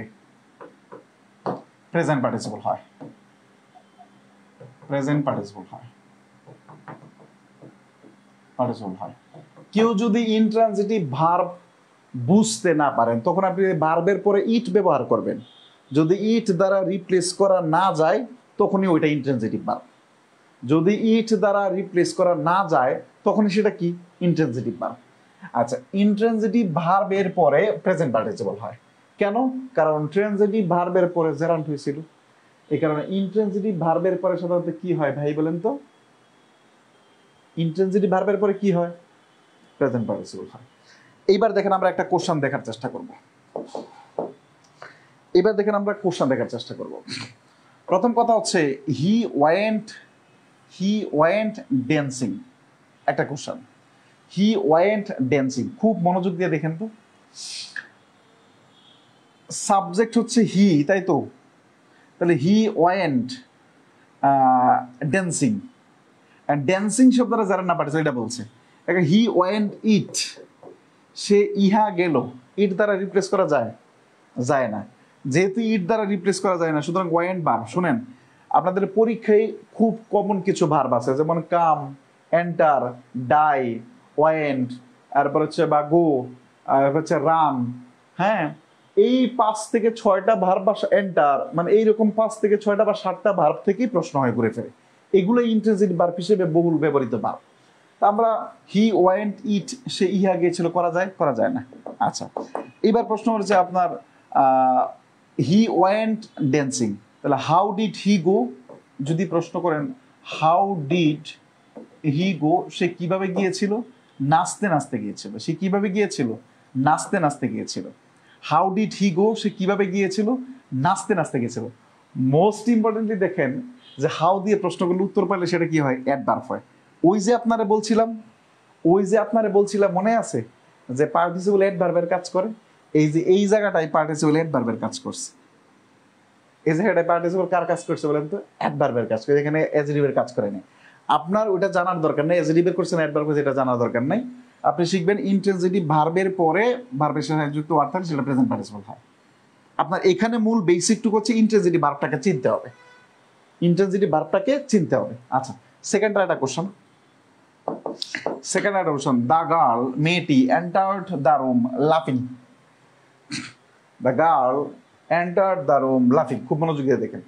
প্রেজেন্ট পার্টিসিপল হয়, কেউ যদি ইনট্রানজিটিভ ভার্ব বুঝতে না পারেন তখন আপনি ভার্বের পরে ইট ব্যবহার করবেন। যদি ইট দ্বারা রিপ্লেস করা না যায় তখনই ওইটা ইনট্রানজিটিভ ভার্ব। যদি ইট দ্বারা রিপ্লেস করা না যায় তখনই সেটা কি? Intransitive verb. আচ্ছা, ইনট্রানজিটিভ ভার্বের পরে প্রেজেন্ট পার্টিসিপল হয় কেন? কারণ ট্রানজিটিভ ভার্বের পরে জেরান্ট হয়েছিল, এই কারণে ইনট্রানজিটিভ ভার্বের পরে সাধারণত কি হয় ভাই বলেন তো? ইনট্রানজিটিভ ভার্বের পরে কি হয়? প্রেজেন্ট পার্টিসিপল হয়। এইবার দেখেন আমরা একটা কোশ্চেন দেখার চেষ্টা করব। প্রথম কথা হচ্ছে হি ওয়েন্ট ড্যান্সিং, একটা কোশ্চেন, হি ওয়েন্ট ড্যান্সিং, খুব মনোযোগ দিয়ে দেখেন তো। সাবজেক্ট হচ্ছে হি, তাই তো? তাহলে হি ওয়েন্ট ড্যান্সিং, ড্যান্সিং শব্দটা যারা না পারছে এটা বলছে। হি ওয়েন্ট ইট, সে ইহা গেল, ইট দ্বারা রিপ্লেস করা যায় না। যেহেতু ইট দ্বারা রিপ্লেস করা যায় না, সুতরাং ওয়েন্ট ভার্ব। শুনেন, আপনাদের পরীক্ষায় খুব কমন কিছু ভার্ব আছে, যেমন কাম, এন্টার, ডাই, ওয়েন্ট, তারপর হচ্ছে বা গো, হচ্ছে রান। হ্যাঁ, এই 5 থেকে 6টা ভার্ব বা এন্টার, মানে এইরকম 5 থেকে 6টা বা 7টা ভার্ব থেকেই প্রশ্ন হয় ঘুরে ফিরে। এগুলো ইন্টারজেক্টিভ ভার্ব হিসেবে বহুল ব্যবহৃত ভার্ব। আমরা হি ওয়েন্ট ইট, সে ইহা গিয়েছিল, করা যায় না। আচ্ছা, এবার প্রশ্ন হচ্ছে আপনার হি ওয়েন্ট ড্যান্সিং, তাহলে হাউ ডিড হি গো? যদি প্রশ্ন করেন হাউ ডিড হি গো, সে কিভাবে গিয়েছিল? নাচতে নাচতে গিয়েছিল। সে কিভাবে গিয়েছিল? নাচতে নাচতে গিয়েছিল। হাউ ডিড হি গো, সে কিভাবে গিয়েছিল? নাচতে নাচতে গিয়েছিল। মোস্ট ইম্পর্টেন্টলি দেখেন যে হাউ দিয়ে প্রশ্নগুলো উত্তর পাইলে সেটা কি হয়? অ্যাডভার্ব হয়। ওই যে আপনারা বলছিলাম মনে আছে যে পার্টিসিপল অ্যাডভার্বের কাজ করে, এই যে এই জায়গাটায় পার্টিসিপল অ্যাডভার্বের কাজ করছে। এই জায়গাটায় পার্টিসিপল কার কাজ করছে বলেন তো? অ্যাডভার্বের কাজ করে, এখানে অ্যাডজেক্টিভের কাজ করেনি। আপনার ওটা জানার দরকার নেই, অ্যাডজেক্টিভের করছেন অ্যাডভার্ব করছে এটা জানার দরকার নাই। আপনি শিখবেন ইন্ট্রানজিটিভ ভার্বের পরে ভার্বের সাথে যুক্ত ওয়ার্ড থাকে সেটা প্রেজেন্ট পার্টিসিপল হয়। আপনার এখানে মূল বেসিকটুকু হচ্ছে ইন্ট্রানজিটিভ ভার্বটাকে চিনতে হবে। আচ্ছা, সেকেন্ড একটা কোশ্চেন, দ্য গার্ল, মেয়েটি, এন্টার্ড দ্য রুম লাফিং। The girl entered the room লাফিং, খুব মনোযোগ দিয়ে দেখেন।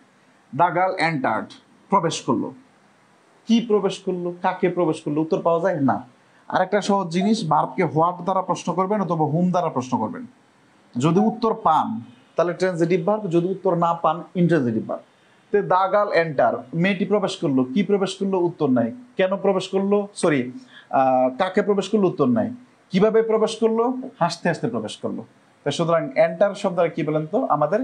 দ্য গার্ল এন্টার্ড, প্রবেশ করলো। কি প্রবেশ করলো, কাকে প্রবেশ করলো, উত্তর পাওয়া যায় না। আর একটা সহজ জিনিস, ভার্বকে হোয়াট দ্বারা প্রশ্ন করবেন অথবা হুম দ্বারা প্রশ্ন করবেন। যদি উত্তর পান তাহলে ট্রান্সিটিভ ভার্ব, যদি উত্তর না পান ইন্ট্রান্সিটিভ ভার্ব। তো দা গার্ল এন্টার, মেয়েটি প্রবেশ করলো। কি প্রবেশ করলো, উত্তর নাই। কেন প্রবেশ করলো, সরি কাকে প্রবেশ করলো, উত্তর নাই। কিভাবে প্রবেশ করলো, হাসতে হাসতে প্রবেশ করলো। তো সুতরাং এন্টার শব্দটা কি বলেন তো, আমাদের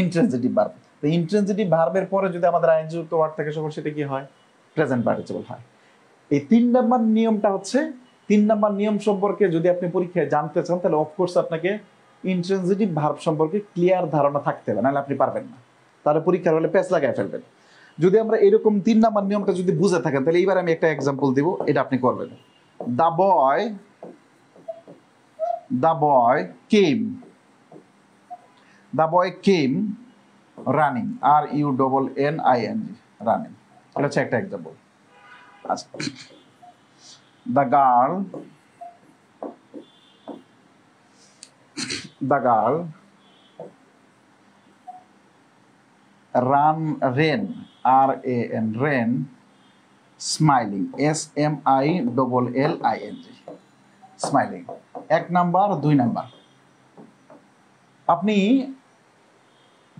ইন্ট্রান্সিটিভ ভার্ব। তো ইন্ট্রান্সিটিভ ভার্বের পরে যদি আমাদের আইনজি যুক্ত ওয়ার্ড থাকে সকল, সেটা কি হয়, প্রেজেন্ট পার্টিসিপল হয়। এই 3 নাম্বার নিয়মটা হচ্ছে, 3 নাম্বার নিয়ম সম্পর্কে যদি আপনি পরীক্ষায় জানতে চান তাহলে অফকোর্স আপনাকে ইন্ট্রান্সিটিভ ভার্ব সম্পর্কে ক্লিয়ার ধারণা থাকতে হবে, নাহলে আপনি পারবেন না। তাহলে পরীক্ষার হলে পেঁচ লাগায় ফেলবেন। যদি আমরা এরকম 3 নাম্বার নিয়মটা যদি বুঝে থাকেন তাহলে এইবার আমি একটা এক্সাম্পল দিব, এটা আপনি করবেন। The boy came, the boy came running, RUNNING, running. এটা হচ্ছে একটা এক্সাম্পল। আচ্ছা, the girl ran, ran, smiling, SMILLING, smiling. 1 number, 2 number. আপনি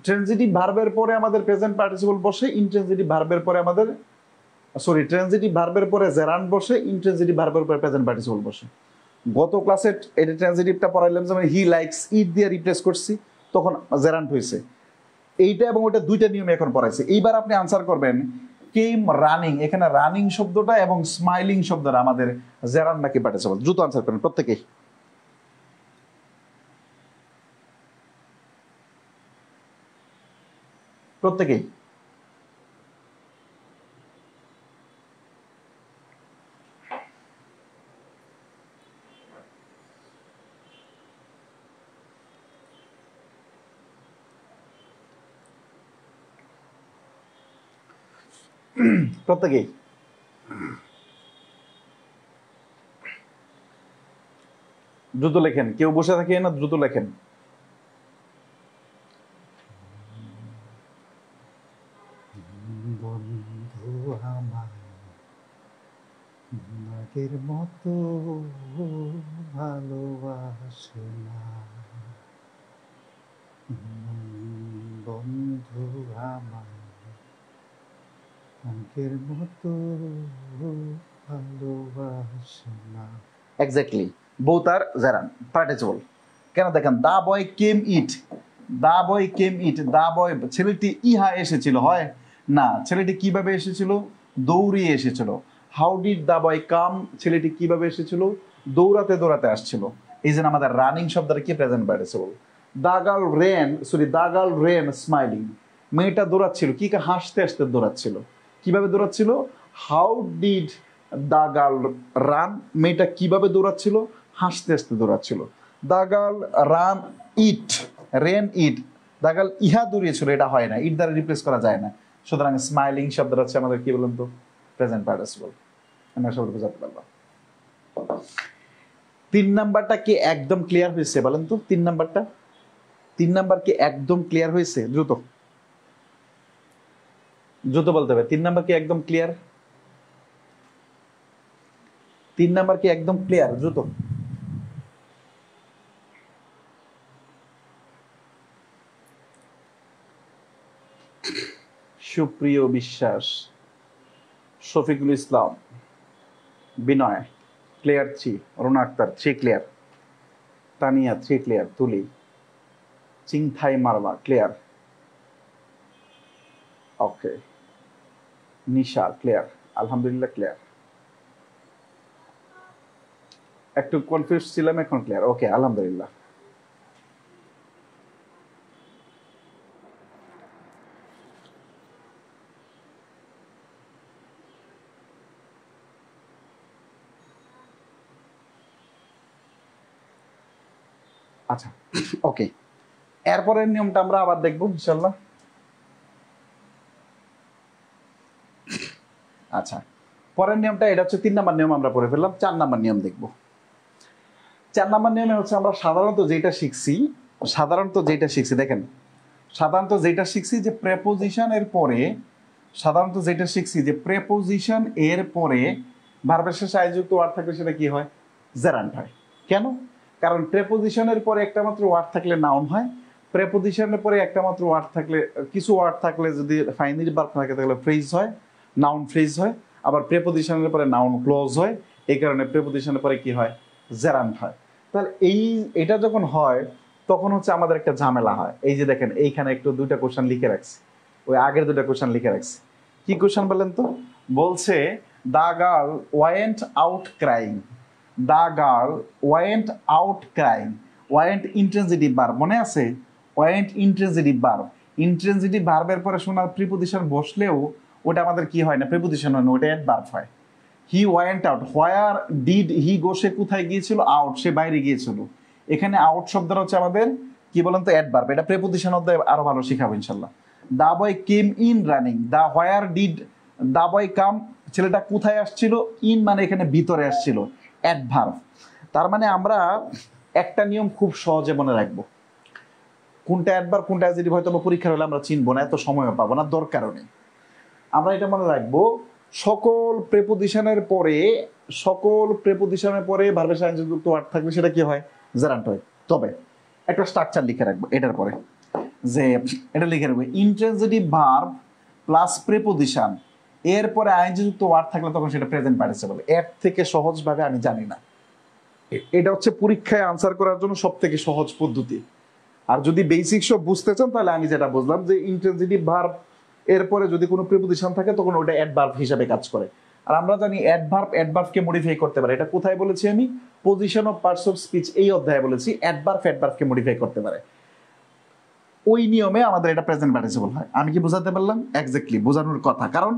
ট্রান্সিটিভ ভার্বের পরে আমাদের প্রেজেন্ট পার্টিসিপল বসে, ইনট্রান্সিটিভ ভার্বের পরে আমাদের ট্রান্সিটিভ ভার্বের পরে জেরান্ড বসে, ইনট্রান্সিটিভ ভার্বের পরে প্রেজেন্ট পার্টিসিপল বসে। গত ক্লাসে এটা ট্রান্সিটিভটা পড়াইলাম, যেমন হি লাইকস ইট দিয়ে রিপ্লেস করছি, তখন জেরান্ড হয়েছে। এইটা এবং ওইটা দুইটা নিয়মে এখন পড়াইছে। এইবার আপনি আনসার করবেন কেম রানিং, এখানে রানিং শব্দটা এবং স্মাইলিং শব্দটা আমাদের জেরান্ড নাকি পার্টিসিপল, দ্রুত আনসার করেন প্রত্যেকেই। প্রত্যেকেই প্রত্যেকেই দ্রুত লেখেন, কেউ বসে থাকে না, দ্রুত লেখেন। বন্ধু আমার আগের মতো ভালোবাসে না, বন্ধু আমার আগের মতো ভালোবাসে না। Exactly, both are gerund participle। কেন দেখেন, দা বয় কেম ইট, দা বয় কেম ইট, দা বয়, ছেলেটি ইহা এসেছিল, হয় না। ছেলেটি কিভাবে এসেছিল, দৌড়িয়ে এসেছিল। হাউ ডিড দা বয় কাম, ছেলেটি কিভাবে এসেছিল, দৌড়াতে দৌড়াতে আসছিল। এই জন্য আমাদের রানিং শব্দটা কি, present participle. The girl ran, the girl ran smiling, মেয়েটা দৌড়াচ্ছিল, কি, হাসতে হাসতে দৌড়াচ্ছিল। কিভাবে দৌড়াচ্ছিল, how did the girl run, মেয়েটা কিভাবে দৌড়াচ্ছিল, হাসতে হাসতে দৌড়াচ্ছিল। The girl ran it, ran it, the girl ইহা দৌড়িয়েছিল, এটা হয় না, ইট দ্বারা রিপ্লেস করা যায় না। সুতরাং স্মাইলিং শব্দটা হচ্ছে আমাদের কি বলুন তো, প্রেজেন্ট পার্টিসিপল। আমরা সবাই বুঝাতে পারলাম। 3 নাম্বারটা কি একদম ক্লিয়ার হয়েছে বলেন তো, 3 নাম্বারটা, 3 নাম্বার কি একদম ক্লিয়ার হয়েছে, দ্রুত দ্রুত বলতে হবে। 3 নাম্বার কি একদম ক্লিয়ার, 3 নাম্বার কি একদম ক্লিয়ার, দ্রুত। Supriyo Biswas, Shafikul Islam, Binoy clear 3, Runa Akter 3 clear, Tania 3 clear, Tuli, Chingthai Marma clear, okay, Nisha clear, আলহামদুলিল্লাহ ক্লিয়ার। একটু কনফিউজ ছিলাম, এখন ক্লিয়ার, ওকে আলহামদুলিল্লাহ। আচ্ছা, ওকে, এরপরের নিয়মটা আমরা আবার দেখবো ইনশাল্লাহ। আচ্ছা, পরের নিয়মটা, এটা হচ্ছে 3 নাম্বার নিয়ম আমরা পড়ে ফেললাম। 4 নাম্বার নিয়ম দেখবো। 4 নাম্বার নিয়মে হচ্ছে আমরা সাধারণত যেটা শিখছি, সাধারণত যেটা শিখছি দেখেন, সাধারণত যেটা শিখছি যে প্রেপোজিশন এর পরে, সাধারণত যেটা শিখছি যে প্রেপোজিশন এর পরে ভার্বের শেষে আইযুক্ত ওয়ার্ড থাকলে সেটা কি হয়? জেরান্ট হয়। কেন? কারণ প্রেপোজিশনের পরে একটা মাত্র ওয়ার্ড থাকলে নাউন হয়, প্রেপোজিশনের পরে একটা মাত্র ওয়ার্ড থাকলে, কিছু ওয়ার্ড থাকলে যদি ফাইনালি ভার্ব থাকে তাহলে ফ্রেজ হয়, নাউন ফ্রেজ হয়। আবার প্রেপোজিশনের পরে নাউন ক্লোজ হয়, এই কারণে প্রেপোজিশনের পরে কি হয়? জেরান্ট হয়। তাহলে এটা যখন হয় তখন হচ্ছে আমাদের একটা ঝামেলা হয়। এই যে দেখেন এইখানে একটু দুইটা কোশ্চেন লিখে রাখছি, ওই আগের দুইটা কোশ্চেন লিখে রাখছি। কি কোশ্চেন বলেন তো? বলছে the girl went out crying, the girl went out crying. Went intransitive verb, মনে আছে? ওয়েন্ট ইন্ট্রানজিটিভ ভার্ব, ইন্ট্রানজিটিভ ভার্বের পরে শোনার প্রিপোজিশন বসলেও ওটা আমাদের কি হয় না? প্রিপোজিশন হয় না, ওটা অ্যাডভার্ব হয়। He went out, where did he go, সে কোথায় গিয়েছিল? আউট, সে বাইরে গিয়েছিল। এখানে আউট শব্দটা হচ্ছে আমাদের কি বলেন তো? অ্যাডভার্ব। এটা প্রিপোজিশন অধ্যায়ে আরো ভালো শিখাবো ইনশাল্লাহ। The boy came in running, the where did the boy come, ছেলেটা কোথায় আসছিল? ইন মানে এখানে ভিতরে আসছিল, অ্যাডভার্ব। তার মানে আমরা একটা নিয়ম খুব সহজে মনে রাখবো, কোনটা অ্যাডভার্ব কোনটা অ্যাডজেক্টিভ হয়তো পরীক্ষার হলে আমরা চিনবো না, এত সময়ও পাবো না, দরকারও নেই। আমরা এটা মনে রাখবো, সকল প্রেপোজিশনের পরে, সকল প্রেপোজিশনের পরে ভার্বের সাথে যুক্ত ওয়ার্ড থাকবে সেটা কি হয়? জেরান্ট হয়। তবে একটা স্ট্রাকচার লিখে রাখবো এটার পরে, যে এটা লিখে রাখবো ইন্ট্রানজিটিভ ভার্ব প্লাস প্রেপোজিশন এরপরে আইএনজি যুক্ত ওয়ার্ড থাকলে তখন সেটা প্রেজেন্ট পার্টিসিপল। এর থেকে সহজভাবে আমি জানি না, এটা হচ্ছে পরীক্ষায় আনসার করার জন্য সব থেকে সহজ পদ্ধতি। আর যদি বেসিক সব বুঝতে চান তাহলে আমি যেটা বুঝলাম যে ইন্ট্রানজিটিভ ভার্ব এরপরে যদি কোনো প্রিপোজিশন থাকে তখন ওটা অ্যাডভার্ব হিসাবে কাজ করে। আর আমরা জানি অ্যাডভার্বকে মডিফাই করতে পারে। এটা কোথায় বলেছি আমি? Position of parts of speech এই অধ্যায়ে বলেছি অ্যাডভার্বকে মডিফাই করতে পারে। ওই নিয়মে আমাদের এটা প্রেজেন্ট পার্টিসিপল হয়। আমি কি বোঝাতে পারলাম? এক্স্যাক্টলি বোঝানোর কথা। কারণ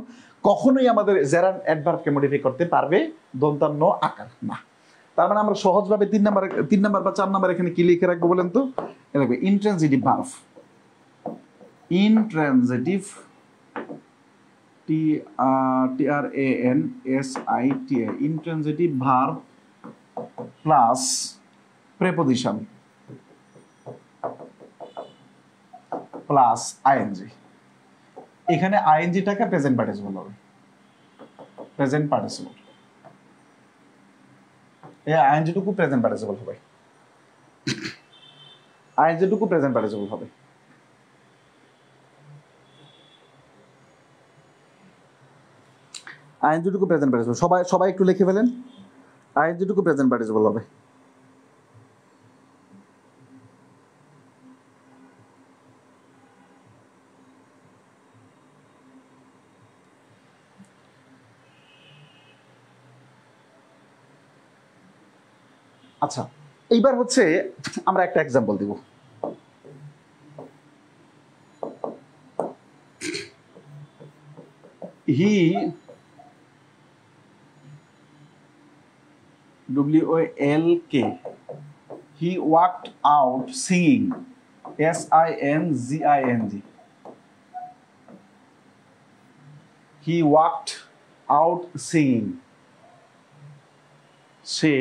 কখনোই আমাদের জেরান্ট অ্যাডভার্বকে মডিফাই করতে পারবে দন্তান্ন আকার না। তার মানে আমরা সহজভাবে 3 নাম্বার বা 4 নাম্বার এখানে কি লিখে রাখবো বলেন তো? লিখবে intransitive verb, intransitive TRANSITI, intransitive verb plus preposition plus ING. এখানে আইএনজিটাকে প্রেজেন্ট পার্টিসিপল হবে, প্রেজেন্ট পার্টিসিপল। এই আইএনজিটুকু প্রেজেন্ট পার্টিসিপল হবে, আইএনজিটুকু প্রেজেন্ট পার্টিসিপল হবে। আইএনজিটুকু প্রেজেন্ট পার্টিসিপল, সবাই একটু লিখে ফেলেন। আইএনজিটুকু প্রেজেন্ট পার্টিসিপল হবে। আচ্ছা, এইবার হচ্ছে আমরা একটা এক্সাম্পল দিব। হি WOLK, he walked out singing, SINGING, he walked out singing, সে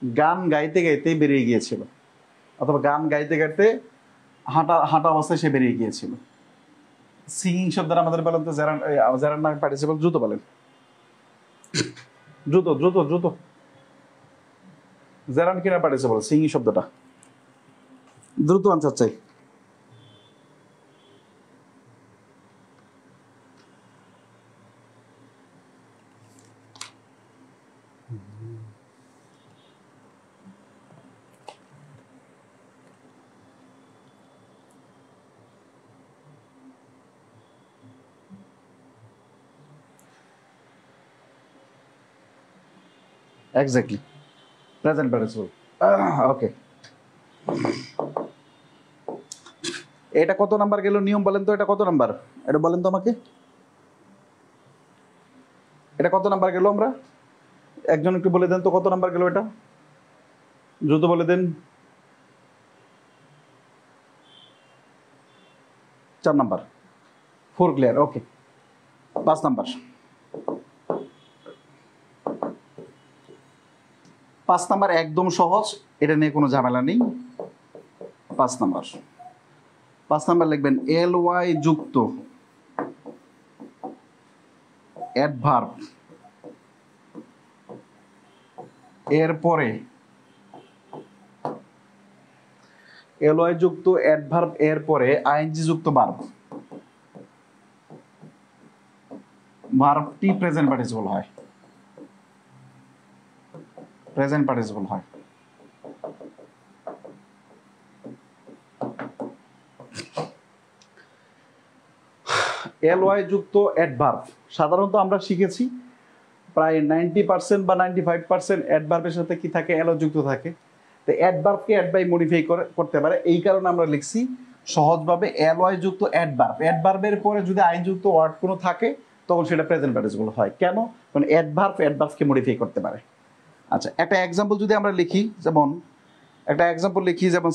গান গাইতে গাইতে বেরিয়ে গিয়েছিল, অথবা গান গাইতে গাইতে হাঁটা অবস্থায় সে বেরিয়ে গিয়েছিল। সিঙ্গিং শব্দটা আমাদের বলেন তো, জেরান্ট না পার্টিসিপল? দ্রুত বলেন, দ্রুত দ্রুত দ্রুত। জেরান্ট কিনা পার্টিসিপল? সিঙ্গিং শব্দটা দ্রুত আনসার চাই। Exactly, present participle. ওকে, এটা কত নাম্বার গেল নিয়ম বলেন তো? এটা কত নাম্বার? এটা বলেন তো আমাকে, এটা কত নাম্বার গেল? আমরা একজন একটু বলে দেন তো কত নাম্বার গেল এটা, দ্রুত বলে দেন। 4 নাম্বার, 4 ক্লিয়ার। ওকে, 5 নাম্বার। 5 নাম্বার একদম সহজ, এটা নিয়ে কোনো ঝামেলা নেই। 5 নাম্বার, 5 নাম্বার লিখবেন ly যুক্ত অ্যাডভার্ব এরপরে ly যুক্ত অ্যাডভার্ব এরপরে আইএনজি যুক্ত ভার্ব, ভার্বটি প্রেজেন্ট পার্টিসিপল হয়, প্রেজেন্ট পার্টিসিপল হয়। ly যুক্ত অ্যাডভার্ব সাধারণত আমরা শিখেছি প্রায় 90% বা 95% অ্যাডভার্বের সাথে কি থাকে, ly যুক্ত থাকে। তো অ্যাডভার্বকে অ্যাড বাই মডিফাই করতে পারে, এই কারণে আমরা লিখছি সহজভাবে ly যুক্ত অ্যাডভার্ব। অ্যাডভার্বের পরে যদি আইন যুক্ত ওয়ার্ড কোনো থাকে তখন সেটা প্রেজেন্ট পার্টিসিপল হয়। কেন? কারণ অ্যাডভার্বকে মডিফাই করতে পারে। আচ্ছা, একটা এক্সাম্পল যদি আমরা লিখি, যেমন একটা এক্সাম্পল লিখি, যেমন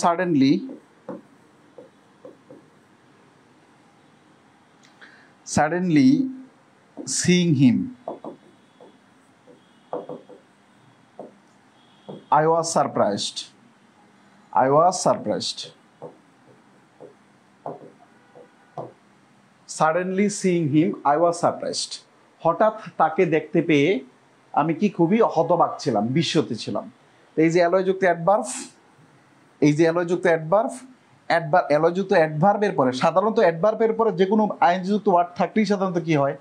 suddenly seeing him I was surprised. Suddenly seeing him I was surprised. হঠাৎ তাকে দেখতে পেয়ে আমি কি খুবই হতবাক ছিলাম, বিস্মিত ছিলাম। এই যে ly যুক্ত অ্যাডভার্ব, এই যে ly যুক্ত অ্যাডভার্ব, ly যুক্ত অ্যাডভার্বের পরে সাধারণত অ্যাডভার্বের পরে যে কোনো আইনজি যুক্ত ওয়ার্ড থাকলেই সাধারণত কি হয়,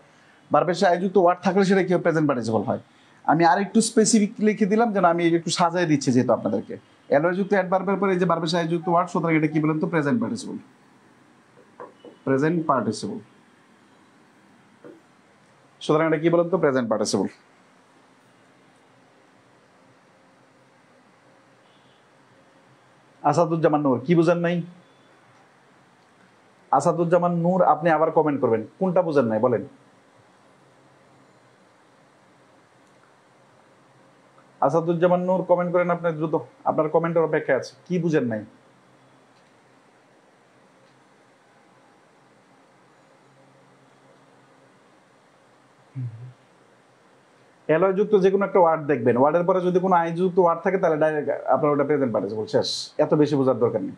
ভার্বের সাথে আইনজি যুক্ত ওয়ার্ড থাকলে সেটা কি প্রেজেন্ট পার্টিসিপল হয়। আমি আর একটু স্পেসিফিক লিখে দিলাম যেন আমি একটু সাজায় দিচ্ছি যেহেতু আপনাদেরকে। ly যুক্ত অ্যাডভার্বের পরে এই যে ভার্বের সাথে যুক্ত ওয়ার্ড, সুতরাং এটা কি বলেন তো, প্রেজেন্ট পার্টিসিপল, প্রেজেন্ট পার্টিসিপল। সুতরাং এটা কি বলেন তো, প্রেজেন্ট পার্টিসিপল। আসাদুজ্জামান নূর, কি বুঝেন নাই? আসাদুজ্জামান নূর, আপনি আবার কমেন্ট করবেন কোনটা বুঝেন নাই বলেন। আসাদুজ্জামান নূর কমেন্ট করেন আপনি দ্রুত, আপনার কমেন্টের অপেক্ষায় আছে, কি বুঝেন নাই? ly যুক্ত যে কোনো একটা ওয়ার্ড দেখবেন, ওয়ার্ডের পরে যদি কোনো আইন যুক্ত ওয়ার্ড থাকে তাহলে ডাইরেক্ট আপনার ওটা প্রেজেন্ট পার্টিসিপল, শেষ। এত বেশি বোঝার দরকার নেই।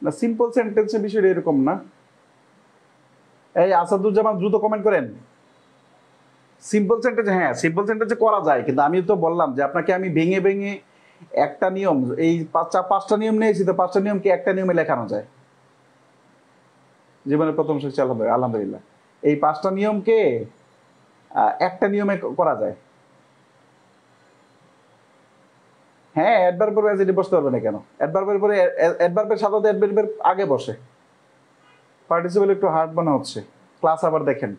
না, সিম্পল সেন্টেন্সের বিষয়টা এরকম না। এই আসাদুজ্জামান দ্রুত কমেন্ট করেন। সিম্পল সেন্টেন্স, হ্যাঁ সিম্পল সেন্টেন্সে করা যায়, কিন্তু আমি তো বললাম যে আপনাকে আমি ভেঙে ভেঙে একটা নিয়ম, এই 5টা নিয়ম নিয়েছি, তো 5টা নিয়মকে একটা নিয়মে লেখানো যায়। জীবনের প্রথম শিক্ষা আলহামদুলিল্লাহ, এই 5টা নিয়মকে একটা নিয়মে করা যায়। হ্যাঁ, অ্যাডভার্বের অ্যাজেক্টিভ বসতে পারবে না কেন? অ্যাডভার্বের পরে অ্যাডভার্বের সাধারণত অ্যাডভার্বের আগে বসে। পার্টিসিপল একটু হার্ড মনে হচ্ছে, ক্লাস আবার দেখেন।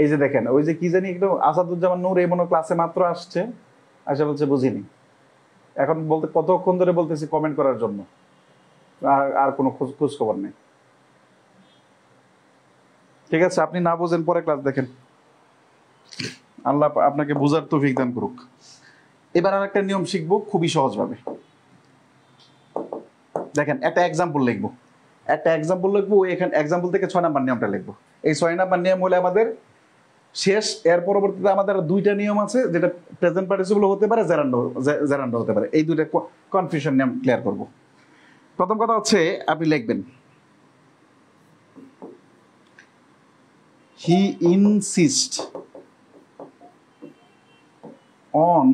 এই যে দেখেন, ওই যে কি জানি একটু আসাদুজ্জামান নূর এই মনে ক্লাসে মাত্র আসছে, আসা বলছে বুঝিনি। এখন বলতে কতক্ষণ ধরে বলতেছি কমেন্ট করার জন্য, আর কোনো খোঁজ খবর নেই। ঠিক আছে, আপনি না বোঝেন পরে ক্লাস দেখেন, আল্লাহ আপনাকে বোঝার তৌফিক দান করুক। এবার আর একটা নিয়ম শিখবো খুবই সহজভাবে। দেখেন, একটা এক্সাম্পল লিখবো, ওই এখানে এক্সাম্পল থেকে 6 নাম্বার নিয়মটা লিখবো। এই 6 নাম্বার নিয়ম হলে আমাদের শেষ। এর পরবর্তীতে আমাদের 2টা নিয়ম আছে, যেটা প্রেজেন্ট পার্টিসিপল হতে পারে, জেরান্ডো হতে পারে। এই 2টা কনফিউশন নিয়ম ক্লিয়ার করব। প্রথম কথা হচ্ছে, আপনি লিখবেন he insist on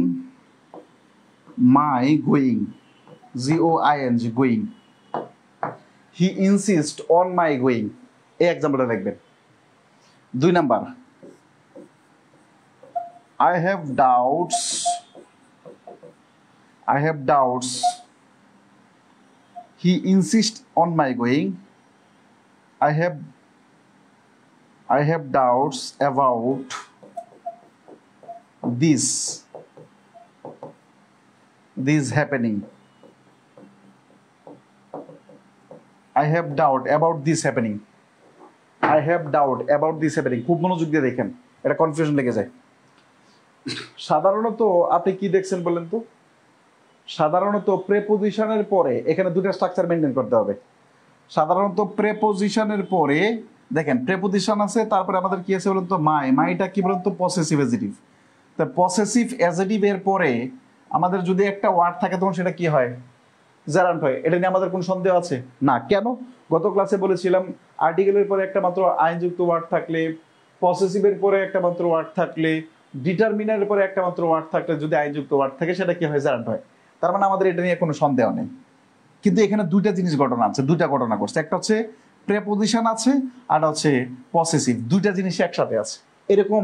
my going, GOING, going. He insist on my going, এই এক্সাম্পলটা লিখবেন। 2 number, I have doubts he insists on my going. I have doubts about this happening. I have doubt about this happening. খুব মনোযোগ দিয়ে দেখেন, এটা কনফিউশন লেগে যায়। সাধারণত আপনি কি দেখছেন বলেন তো? সাধারণত প্রেপোজিশনের পরে এখানে দুটো স্ট্রাকচার মেনটেন করতে হবে। সাধারণত প্রেপোজিশনের পরে দেখেন প্রেপোজিশন আছে, তারপরে আমাদের কি আছে বলুন তো? মাইটা কি বলুন তো? Possessive adjective. তা পসেসিভ অ্যাডজেক্টিভ এর পরে আমাদের যদি একটা ওয়ার্ড থাকে তখন সেটা কি হয়? জেরান্ট হয়। এটা নিয়ে আমাদের কোনো সন্দেহ আছে না। কেন? গত ক্লাসে বলেছিলাম আর্টিকেলের পরে একটা মাত্র আইনযুক্ত ওয়ার্ড থাকলে, পসেসিভের পরে একটা মাত্র ওয়ার্ড থাকলে, ডিটারমিনারের পরে একটা মাত্র ওয়ার্ড থাকলে যদি আইনযুক্ত ওয়ার্ড থাকে সেটা কি হয়? জেরান্ট হয়। তার মানে আমাদের এটা নিয়ে কোনো সন্দেহ নেই। কিন্তু এখানে দুইটা জিনিস ঘটনা আছে, দুইটা ঘটনা ঘটছে। একটা হচ্ছে প্রেপোজিশন আছে, আর হচ্ছে পসেসিভ। দুইটা জিনিস একসাথে আছে। এরকম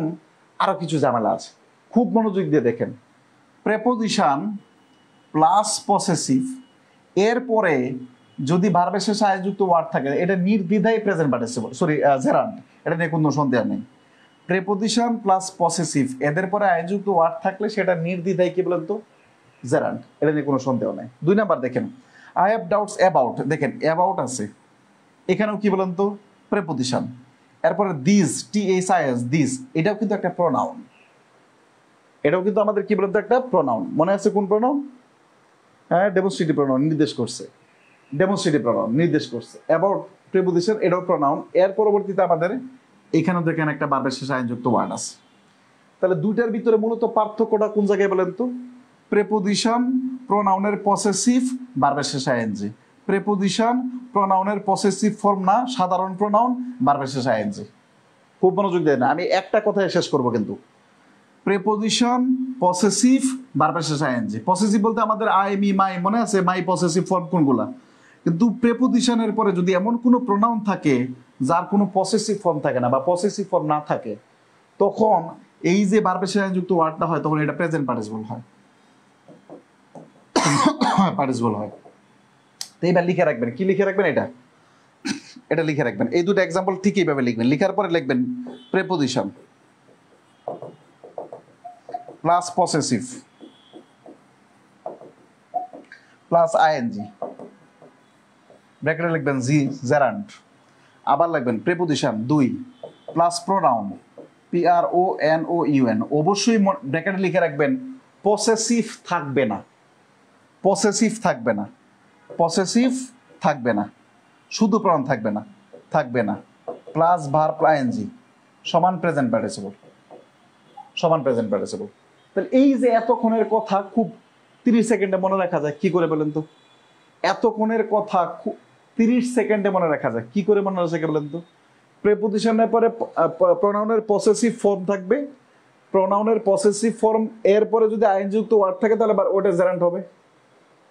আরো কিছু ঝামেলা আছে, খুব মনোযোগ দিয়ে দেখেন। প্রেপোজিশন প্লাস পসেসিভ এরপরে যদি ভার্বের শেষে আয়যুক্ত ওয়ার্ড থাকে, এটা নির্দ্বিধায় প্রেজেন্ট পার্টিসিপল, সরি জেরান্ট। এটা নিয়ে কোনো সন্দেহ নেই। প্রেপোজিশন প্লাস পসেসিভ এদের পরে আয়যুক্ত ওয়ার্ড থাকলে সেটা নির্দ্বিধায় কি বলেন তো? জেরান্ট। এটা নিয়ে কোনো সন্দেহ নেই। 2 নাম্বার দেখেন, আই হ্যাভ ডাউটস অ্যাবাউট। দেখেন অ্যাবাউট আছে, এখানেও কি বলেন তো? প্রেপোজিশন। এরপরে দিস, THIS, দিস, এটাও কিন্তু একটা প্রোনাউন। এটাও কিন্তু আমাদের কি বলেন তো? একটা প্রোনাউন। মনে আছে কোন প্রোনাউন? হ্যাঁ, ডেমনস্ট্রেটিভ প্রোনাউন, নির্দেশ করছে। ডেমনস্ট্রেটিভ প্রোনাউন নির্দেশ করছে। অ্যাবাউট প্রিপোজিশন, এটাও প্রোনাউন। এর পরবর্তীতে আমাদের এখানেও দেখেন একটা ভার্বের শেষে আইনযুক্ত ওয়ার্ড আছে। তাহলে দুইটার ভিতরে মূলত পার্থক্যটা কোন জায়গায় বলেন তো? প্রেপোজিশন প্রোনাউনের পসেসিভ, ভার্বের শেষে আইএনজি। প্রেপোজিশন প্রোনাউনের পসেসিভ ফর্ম না, সাধারণ প্রোনাউন, ভার্বের শেষে আইএনজি। খুব মনোযোগ দেয় না, আমি একটা কথায় শেষ করব কিন্তু। প্রেপোজিশন পসেসিভ, ভার্বের শেষে আইএনজি। পসেসিভ বলতে আমাদের আই, মি, মাই মনে আছে? মাই পসেসিভ ফর্ম কোনগুলা? কিন্তু প্রেপোজিশনের পরে যদি এমন কোনো প্রোনাউন থাকে যার কোনো পসেসিভ ফর্ম থাকে না বা পসেসিভ ফর্ম না থাকে, তখন এই যে ভার্বের শেষে যুক্ত ওয়ার্ডটা হয় তখন এটা প্রেজেন্ট পার্টিসিপল হয়। পার্টিসিপল হয়। তো এইবার লিখে রাখবেন, কি লিখে রাখবেন? এটা এটা লিখে রাখবেন। এই দুটো এক্সাম্পল ঠিক এইভাবে লিখবেন। লিখার পরে লিখবেন preposition plus possessive plus ING, ব্র্যাকেটে লিখবেন জেরান্ট। আবার লিখবেন প্রেপোজিশন 2 প্লাস প্রোনাউন PRONOUN। অবশ্যই ব্র্যাকেটে লিখে রাখবেন পসেসিভ থাকবে না, পসেসিভ থাকবে না, পসেসিভ থাকবে না, শুধু প্রোনাউন থাকবে না, থাকবে না, প্লাস ভার্ব আইএনজি সমান প্রেজেন্ট পার্টিসিপল, সমান প্রেজেন্ট পার্টিসিপল। তাহলে এই যে এতক্ষণের কথা খুব 30 সেকেন্ডে মনে রাখা যায় কি করে বলেন তো? এতক্ষণের কথা 30 সেকেন্ডে মনে রাখা যায় কি করে? মনে রাখা বলেন তো? প্রেপোজিশনের পরে প্রোনাউনের পসেসিভ ফর্ম থাকবে, প্রোনাউনের পসেসিভ ফর্ম এর পরে যদি আইনযুক্ত ওয়ার্ড থাকে তাহলে ওটা জেরান্ট হবে।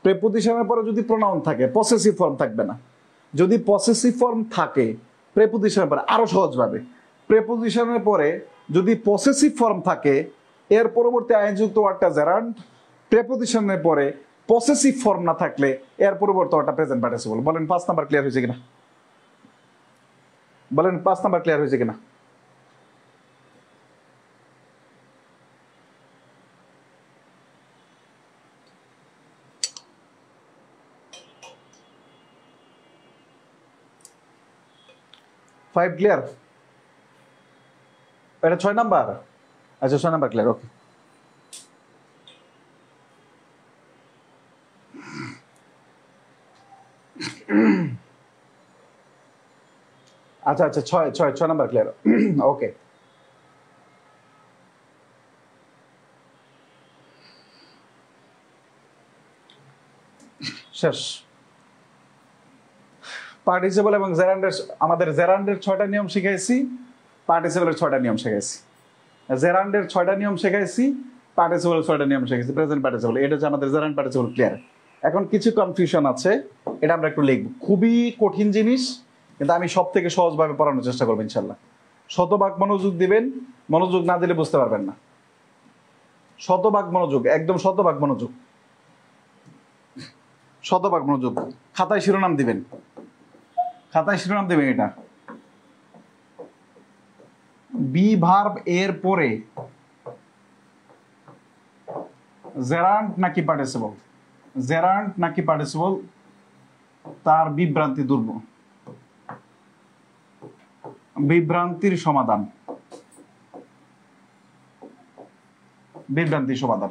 প্রেপোজিশনের পরে যদি প্রোনাউন থাকে, পসেসিভ ফর্ম থাকবে না। যদি পসেসিভ ফর্ম থাকে প্রেপোজিশনের পরে, আরো সহজভাবে, প্রেপোজিশনের পরে যদি পসেসিভ ফর্ম থাকে এর পরবর্তী আইনযুক্ত ওয়ার্ডটা জেরান্ট। প্রেপোজিশনের পরে পসেসিভ ফর্ম না থাকলে এর পরবর্তী ওয়ার্ডটা প্রেজেন্ট পার্টিসিপল। বলেন 5 নাম্বার ক্লিয়ার হয়েছে কিনা? বলেন 5 নাম্বার ক্লিয়ার হয়েছে কিনা? Five clear? এটা 6 নাম্বার। আচ্ছা 6 নাম্বার ক্লিয়ার, ওকে। আচ্ছা আচ্ছা 6 নাম্বার ক্লিয়ার, ওকে। শেষ। পার্টিসিপল এবং জেরান্ডের, আমাদের জেরান্ডের 6টা নিয়ম শিখাইছি, পার্টিসিপলের 6টা নিয়ম শিখাইছি। জেরান্ডের 6টা নিয়ম শিখাইছি, পার্টিসিপলের 6টা নিয়ম শিখাইছি। প্রেজেন্ট পার্টিসিপল, এটা হচ্ছে আমাদের জেরান্ড পার্টিসিপল ক্লিয়ার। এখন কিছু কনফিউশন আছে, এটা আমরা একটু লিখব। খুবই কঠিন জিনিস, কিন্তু আমি সব থেকে সহজভাবে পড়ানোর চেষ্টা করবো ইনশাল্লাহ। শতভাগ মনোযোগ দিবেন, মনোযোগ না দিলে বুঝতে পারবেন না। শতভাগ মনোযোগ, একদম শতভাগ মনোযোগ, শতভাগ মনোযোগ। খাতায় শিরোনাম দিবেন, খাতায় শিরোনাম দেবেন এটা, বি ভার্ব এর পরে জেরান্ট নাকি পার্টিসিপল, জেরান্ট নাকি পার্টিসিপল, তার বিভ্রান্তি দূর, বিভ্রান্তির সমাধান। বিভ্রান্তি সমাধান।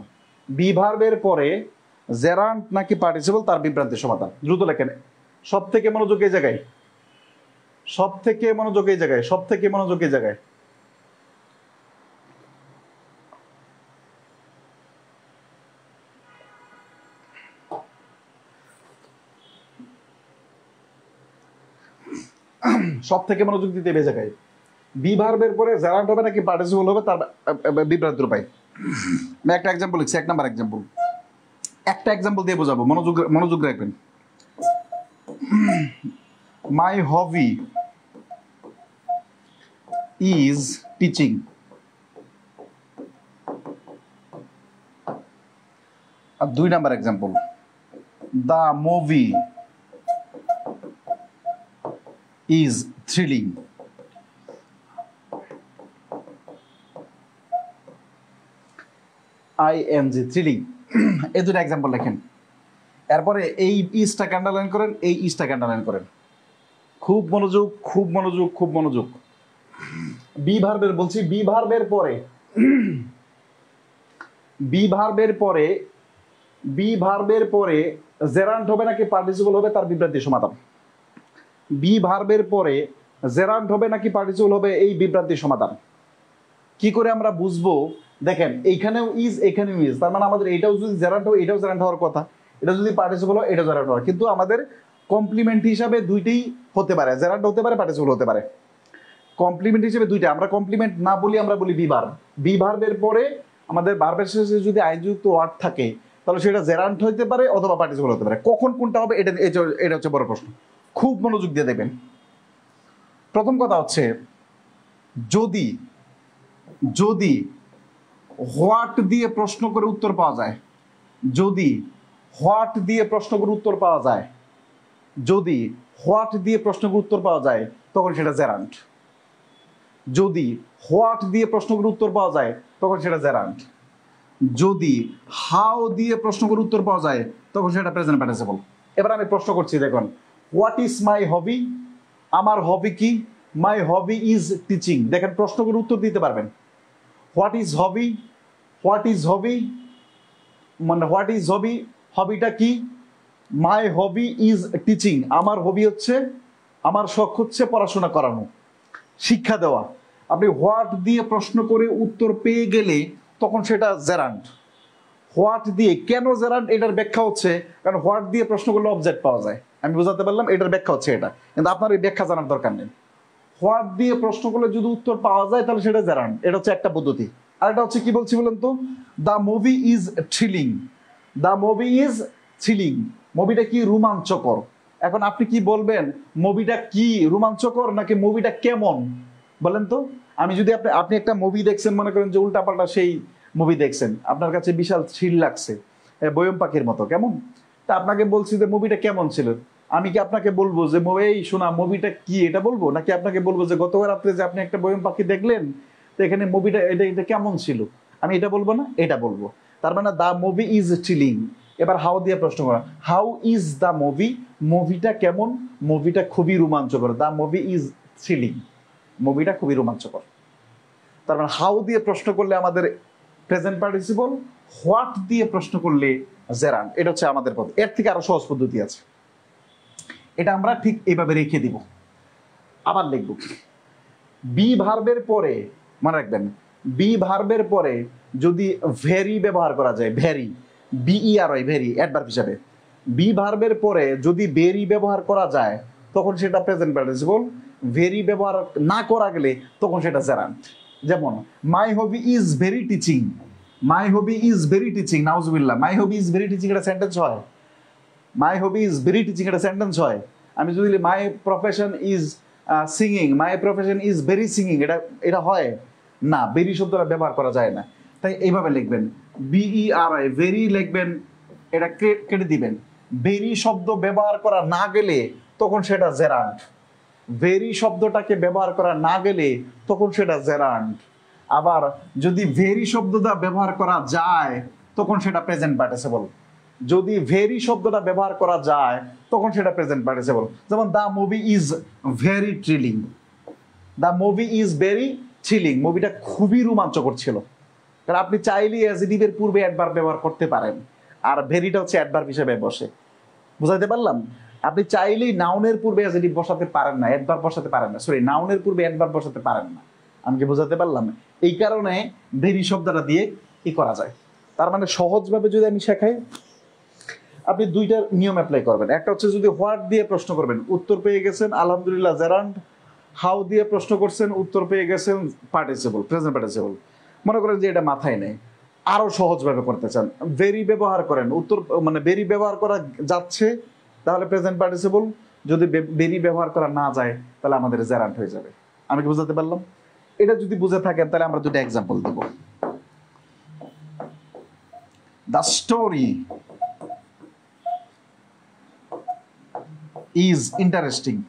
বি ভার্বের পরে জেরান্ট নাকি পার্টিসিপল তার বিভ্রান্তি সমাধান। দ্রুত লেখেন। সব থেকে মনোযোগ এই জায়গায়, সব থেকে মনোযোগ এই জায়গায়, সব থেকে মনোযোগ এই জায়গায়। সব থেকে মনোযোগ দিতে এই জায়গায়। বি ভার্বের পরে জেরান্ট হবে নাকি পার্টিসিপল হবে তার বিভ্রান্তির উপায়। আমি একটা এক্সাম্পল লিখছি, 1 নাম্বার এক্সাম্পল। একটা এক্সাম্পল দিয়ে বোঝাবো, মনোযোগ মনোযোগ রাখবেন। My hobby is teaching. আর 2 নাম্বার example, the movie is thrilling. ING thrilling. এই দুটো এক্সাম্পল লেখেন। এরপরে এই ইজটাকে আন্ডারলাইন করেন, এই ইজটাকে আন্ডারলাইন করেন। খুব মনোযোগ, খুব মনোযোগ, খুব মনোযোগ। বি ভার্বের বলছি, বি ভার্বের পরে, বি ভার্বের পরে, বি ভার্বের পরে জেরান্ট হবে নাকি পার্টিসিপল হবে তার বিভ্রান্তি সমাধান। বি ভার্বের পরে জেরান্ট হবে নাকি পার্টিসিপল হবে এই বিভ্রান্তি সমাধান। কি করে আমরা বুঝবো? দেখেন এইখানেও ইজ, এখানেও ইজ, তার মানে আমাদের এটাও যদি জেরান্ট হয় এটাও জেরান্ট হওয়ার কথা, এটা যদি পার্টিসিপল হয় এটাও জেরান্ট হওয়ার, কিন্তু আমাদের কমপ্লিমেন্ট হিসাবে দুইটাই হতে পারে, জেরান্ট হতে পারে, পার্টিসিপল হতে পারে। কমপ্লিমেন্ট হিসেবে দুইটা, আমরা কমপ্লিমেন্ট না বলি, আমরা বলি বি ভার্ব। বি ভার্বের পরে আমাদের ভার্বের শেষে যদি আইনযুক্ত ওয়ার্ড থাকে তাহলে সেটা জেরান্ট হতে পারে অথবা পার্টিসিপল হতে পারে। কখন কোনটা হবে এটা এটা হচ্ছে বড় প্রশ্ন। খুব মনোযোগ দিয়ে দেখবেন। প্রথম কথা হচ্ছে, যদি যদি হোয়াট দিয়ে প্রশ্ন করে উত্তর পাওয়া যায়, যদি হোয়াট দিয়ে প্রশ্ন করে উত্তর পাওয়া যায়, যদি হোয়াট দিয়ে প্রশ্ন করে উত্তর পাওয়া যায় তখন সেটা জেরান্ট। যদি হোয়াট দিয়ে প্রশ্ন করে উত্তর পাওয়া যায় তখন সেটা জেরান্ট। যদি হাউ দিয়ে প্রশ্ন করে উত্তর পাওয়া যায় তখন সেটা প্রেজেন্ট পার্টিসিপল। এবার আমি প্রশ্ন করছি, দেখুন, হোয়াট ইজ মাই হবি? আমার হবি কি? My hobby is teaching. দেখেন প্রশ্ন করে উত্তর দিতে পারবেন। What is hobby? What is hobby মানে হোয়াট ইজ হবি, হবিটা কি? My hobby is teaching. আমার হবি হচ্ছে, আমার শখ হচ্ছে পড়াশোনা করানো, শিক্ষা দেওয়া। আপনি হোয়াট দিয়ে প্রশ্ন করে উত্তর পেয়ে গেলে তখন সেটা জেরান্ট। হোয়াট দিয়ে কেন জেরান্ট এটার ব্যাখ্যা হচ্ছে, কারণ হোয়াট দিয়ে প্রশ্ন করলে অবজেক্ট পাওয়া যায়। আমি বোঝাতে পারলাম, এটার ব্যাখ্যা হচ্ছে এটা, কিন্তু আপনার এই ব্যাখ্যা জানার দরকার নেই। হোয়াট দিয়ে প্রশ্ন করলে যদি উত্তর পাওয়া যায় তাহলে সেটা জেরান্ট। এটা হচ্ছে একটা পদ্ধতি। আর এটা হচ্ছে কি বলছি বলেন তো, the movie is thrilling. The movie is thrilling, মুভিটা কি? রোমাঞ্চকর। এখন আপনি কি বলবেন, মুভিটা কি রোমাঞ্চকর নাকি মুভিটা কেমন? বলেন তো। আমি যদি আপনি একটা মুভি দেখছেন, মনে করেন যে উল্টাপাল্টা সেই মুভি দেখছেন, আপনার কাছে বিশাল থ্রিল লাগছে, বয়ম পাখির মতো, কেমন? তা আপনাকে বলছি যে মুভিটা কেমন ছিল, আমি কি আপনাকে বলবো যে এই শোনা মুভিটা কি এটা বলবো, নাকি আপনাকে বলবো যে গত রাত্রে যে আপনি একটা বয়ম পাখি দেখলেন, তো এখানে মুভিটা এটা এটা কেমন ছিল? আমি এটা বলবো না, এটা বলবো। তার মানে দ্য মুভি ইজ থ্রিলিং। এবার হাউ দিয়ে প্রশ্ন করা, হাউ ইজ দ্য মুভি? মুভিটা কেমন? মুভিটা খুবই রোমাঞ্চকর। দ্য মুভি ইজ থ্রিলিং, মুভিটা খুবই রোমাঞ্চকর। তার মানে হাউ দিয়ে প্রশ্ন করলে আমাদের প্রেজেন্ট পার্টিসিপল, হোয়াট দিয়ে প্রশ্ন করলে জেরান্ট। এটা হচ্ছে আমাদের পদ্ধতি। এর থেকে আরো সহজ পদ্ধতি আছে, এটা আমরা ঠিক এইভাবে রেখে দিব। আবার লিখব, বি ভার্বের পরে, মনে রাখবেন, বি ভার্বের পরে যদি ভেরি ব্যবহার করা যায়, ভেরি, BERY, ভেরি অ্যাডভার্ব হিসাবে, বি ভার্বের পরে যদি ভেরি ব্যবহার করা যায় তখন সেটা প্রেজেন্ট পার্টিসিপল। ভেরি ব্যবহার না করা গেলে তখন সেটা জেরান্ট। যেমন my hobby is very teaching. My hobby is very teaching, নাউজুবিল্লাহ। My hobby is very teaching এটা সেন্টেন্স হয়? My hobby is very teaching এটা সেন্টেন্স হয়? আমি যদি my profession is singing, my profession is very singing, এটা এটা হয় না, ভেরি শব্দটা ব্যবহার করা যায় না। তাই এইভাবে লিখবেন, BERY, ভেরি লিখবেন, এটা কেটে দিবেন। ভেরি শব্দ ব্যবহার করা না গেলে তখন সেটা জেরান্ট। ভেরি শব্দটাকে ব্যবহার করা না গেলে তখন সেটা জেরান্ট। আবার যদি ভেরি শব্দটা ব্যবহার করা যায় তখন সেটা প্রেজেন্ট পার্টিসিপল। যদি ভেরি শব্দটা ব্যবহার করা যায় তখন সেটা প্রেজেন্ট পার্টিসিপল। যেমন the movie is very thrilling. The movie is very thrilling, মুভিটা খুবই রোমাঞ্চকর ছিল। কারণ আপনি চাইলেই অ্যাডজেটিভ এর পূর্বে অ্যাডভার্ব ব্যবহার করতে পারেন, আর ভেরিটা হচ্ছে অ্যাডভার্ব হিসেবে বসে। বুঝাইতে পারলাম? আপনি চাইলেই নাউনের পূর্বে অ্যাডজেটিভ বসাতে পারেন না, অ্যাডভার্ব বসাতে পারেন না, সরি নাউনের পূর্বে অ্যাডভার্ব বসাতে পারেন না। আমি কি বোঝাতে পারলাম? এই কারণে ভেরি শব্দটা দিয়ে কি করা যায়। তার মানে সহজভাবে যদি আমি শেখাই, আপনি দুইটা নিয়ম অ্যাপ্লাই করবেন। একটা হচ্ছে যদি হোয়াট দিয়ে প্রশ্ন করবেন, উত্তর পেয়ে গেছেন আলহামদুলিল্লাহ জেরান্ড। হাউ দিয়ে প্রশ্ন করছেন, উত্তর পেয়ে গেছেন পার্টিসিপল, প্রেজেন্ট পার্টিসিপল। মনে করেন যে এটা মাথায় নেই, আরো সহজভাবে করতে চান, ভেরি ব্যবহার করেন। উত্তর মানে ভেরি ব্যবহার করা যাচ্ছে তাহলে প্রেজেন্ট পার্টিসিপল, যদি ভেরি ব্যবহার করা না যায় তাহলে আমাদের জেরান্ট হয়ে যাবে। আমি কি বুঝাতে পারলাম? এটা যদি বুঝে থাকেন তাহলে আমরা দুটো এক্সাম্পল দেব। The story is interesting.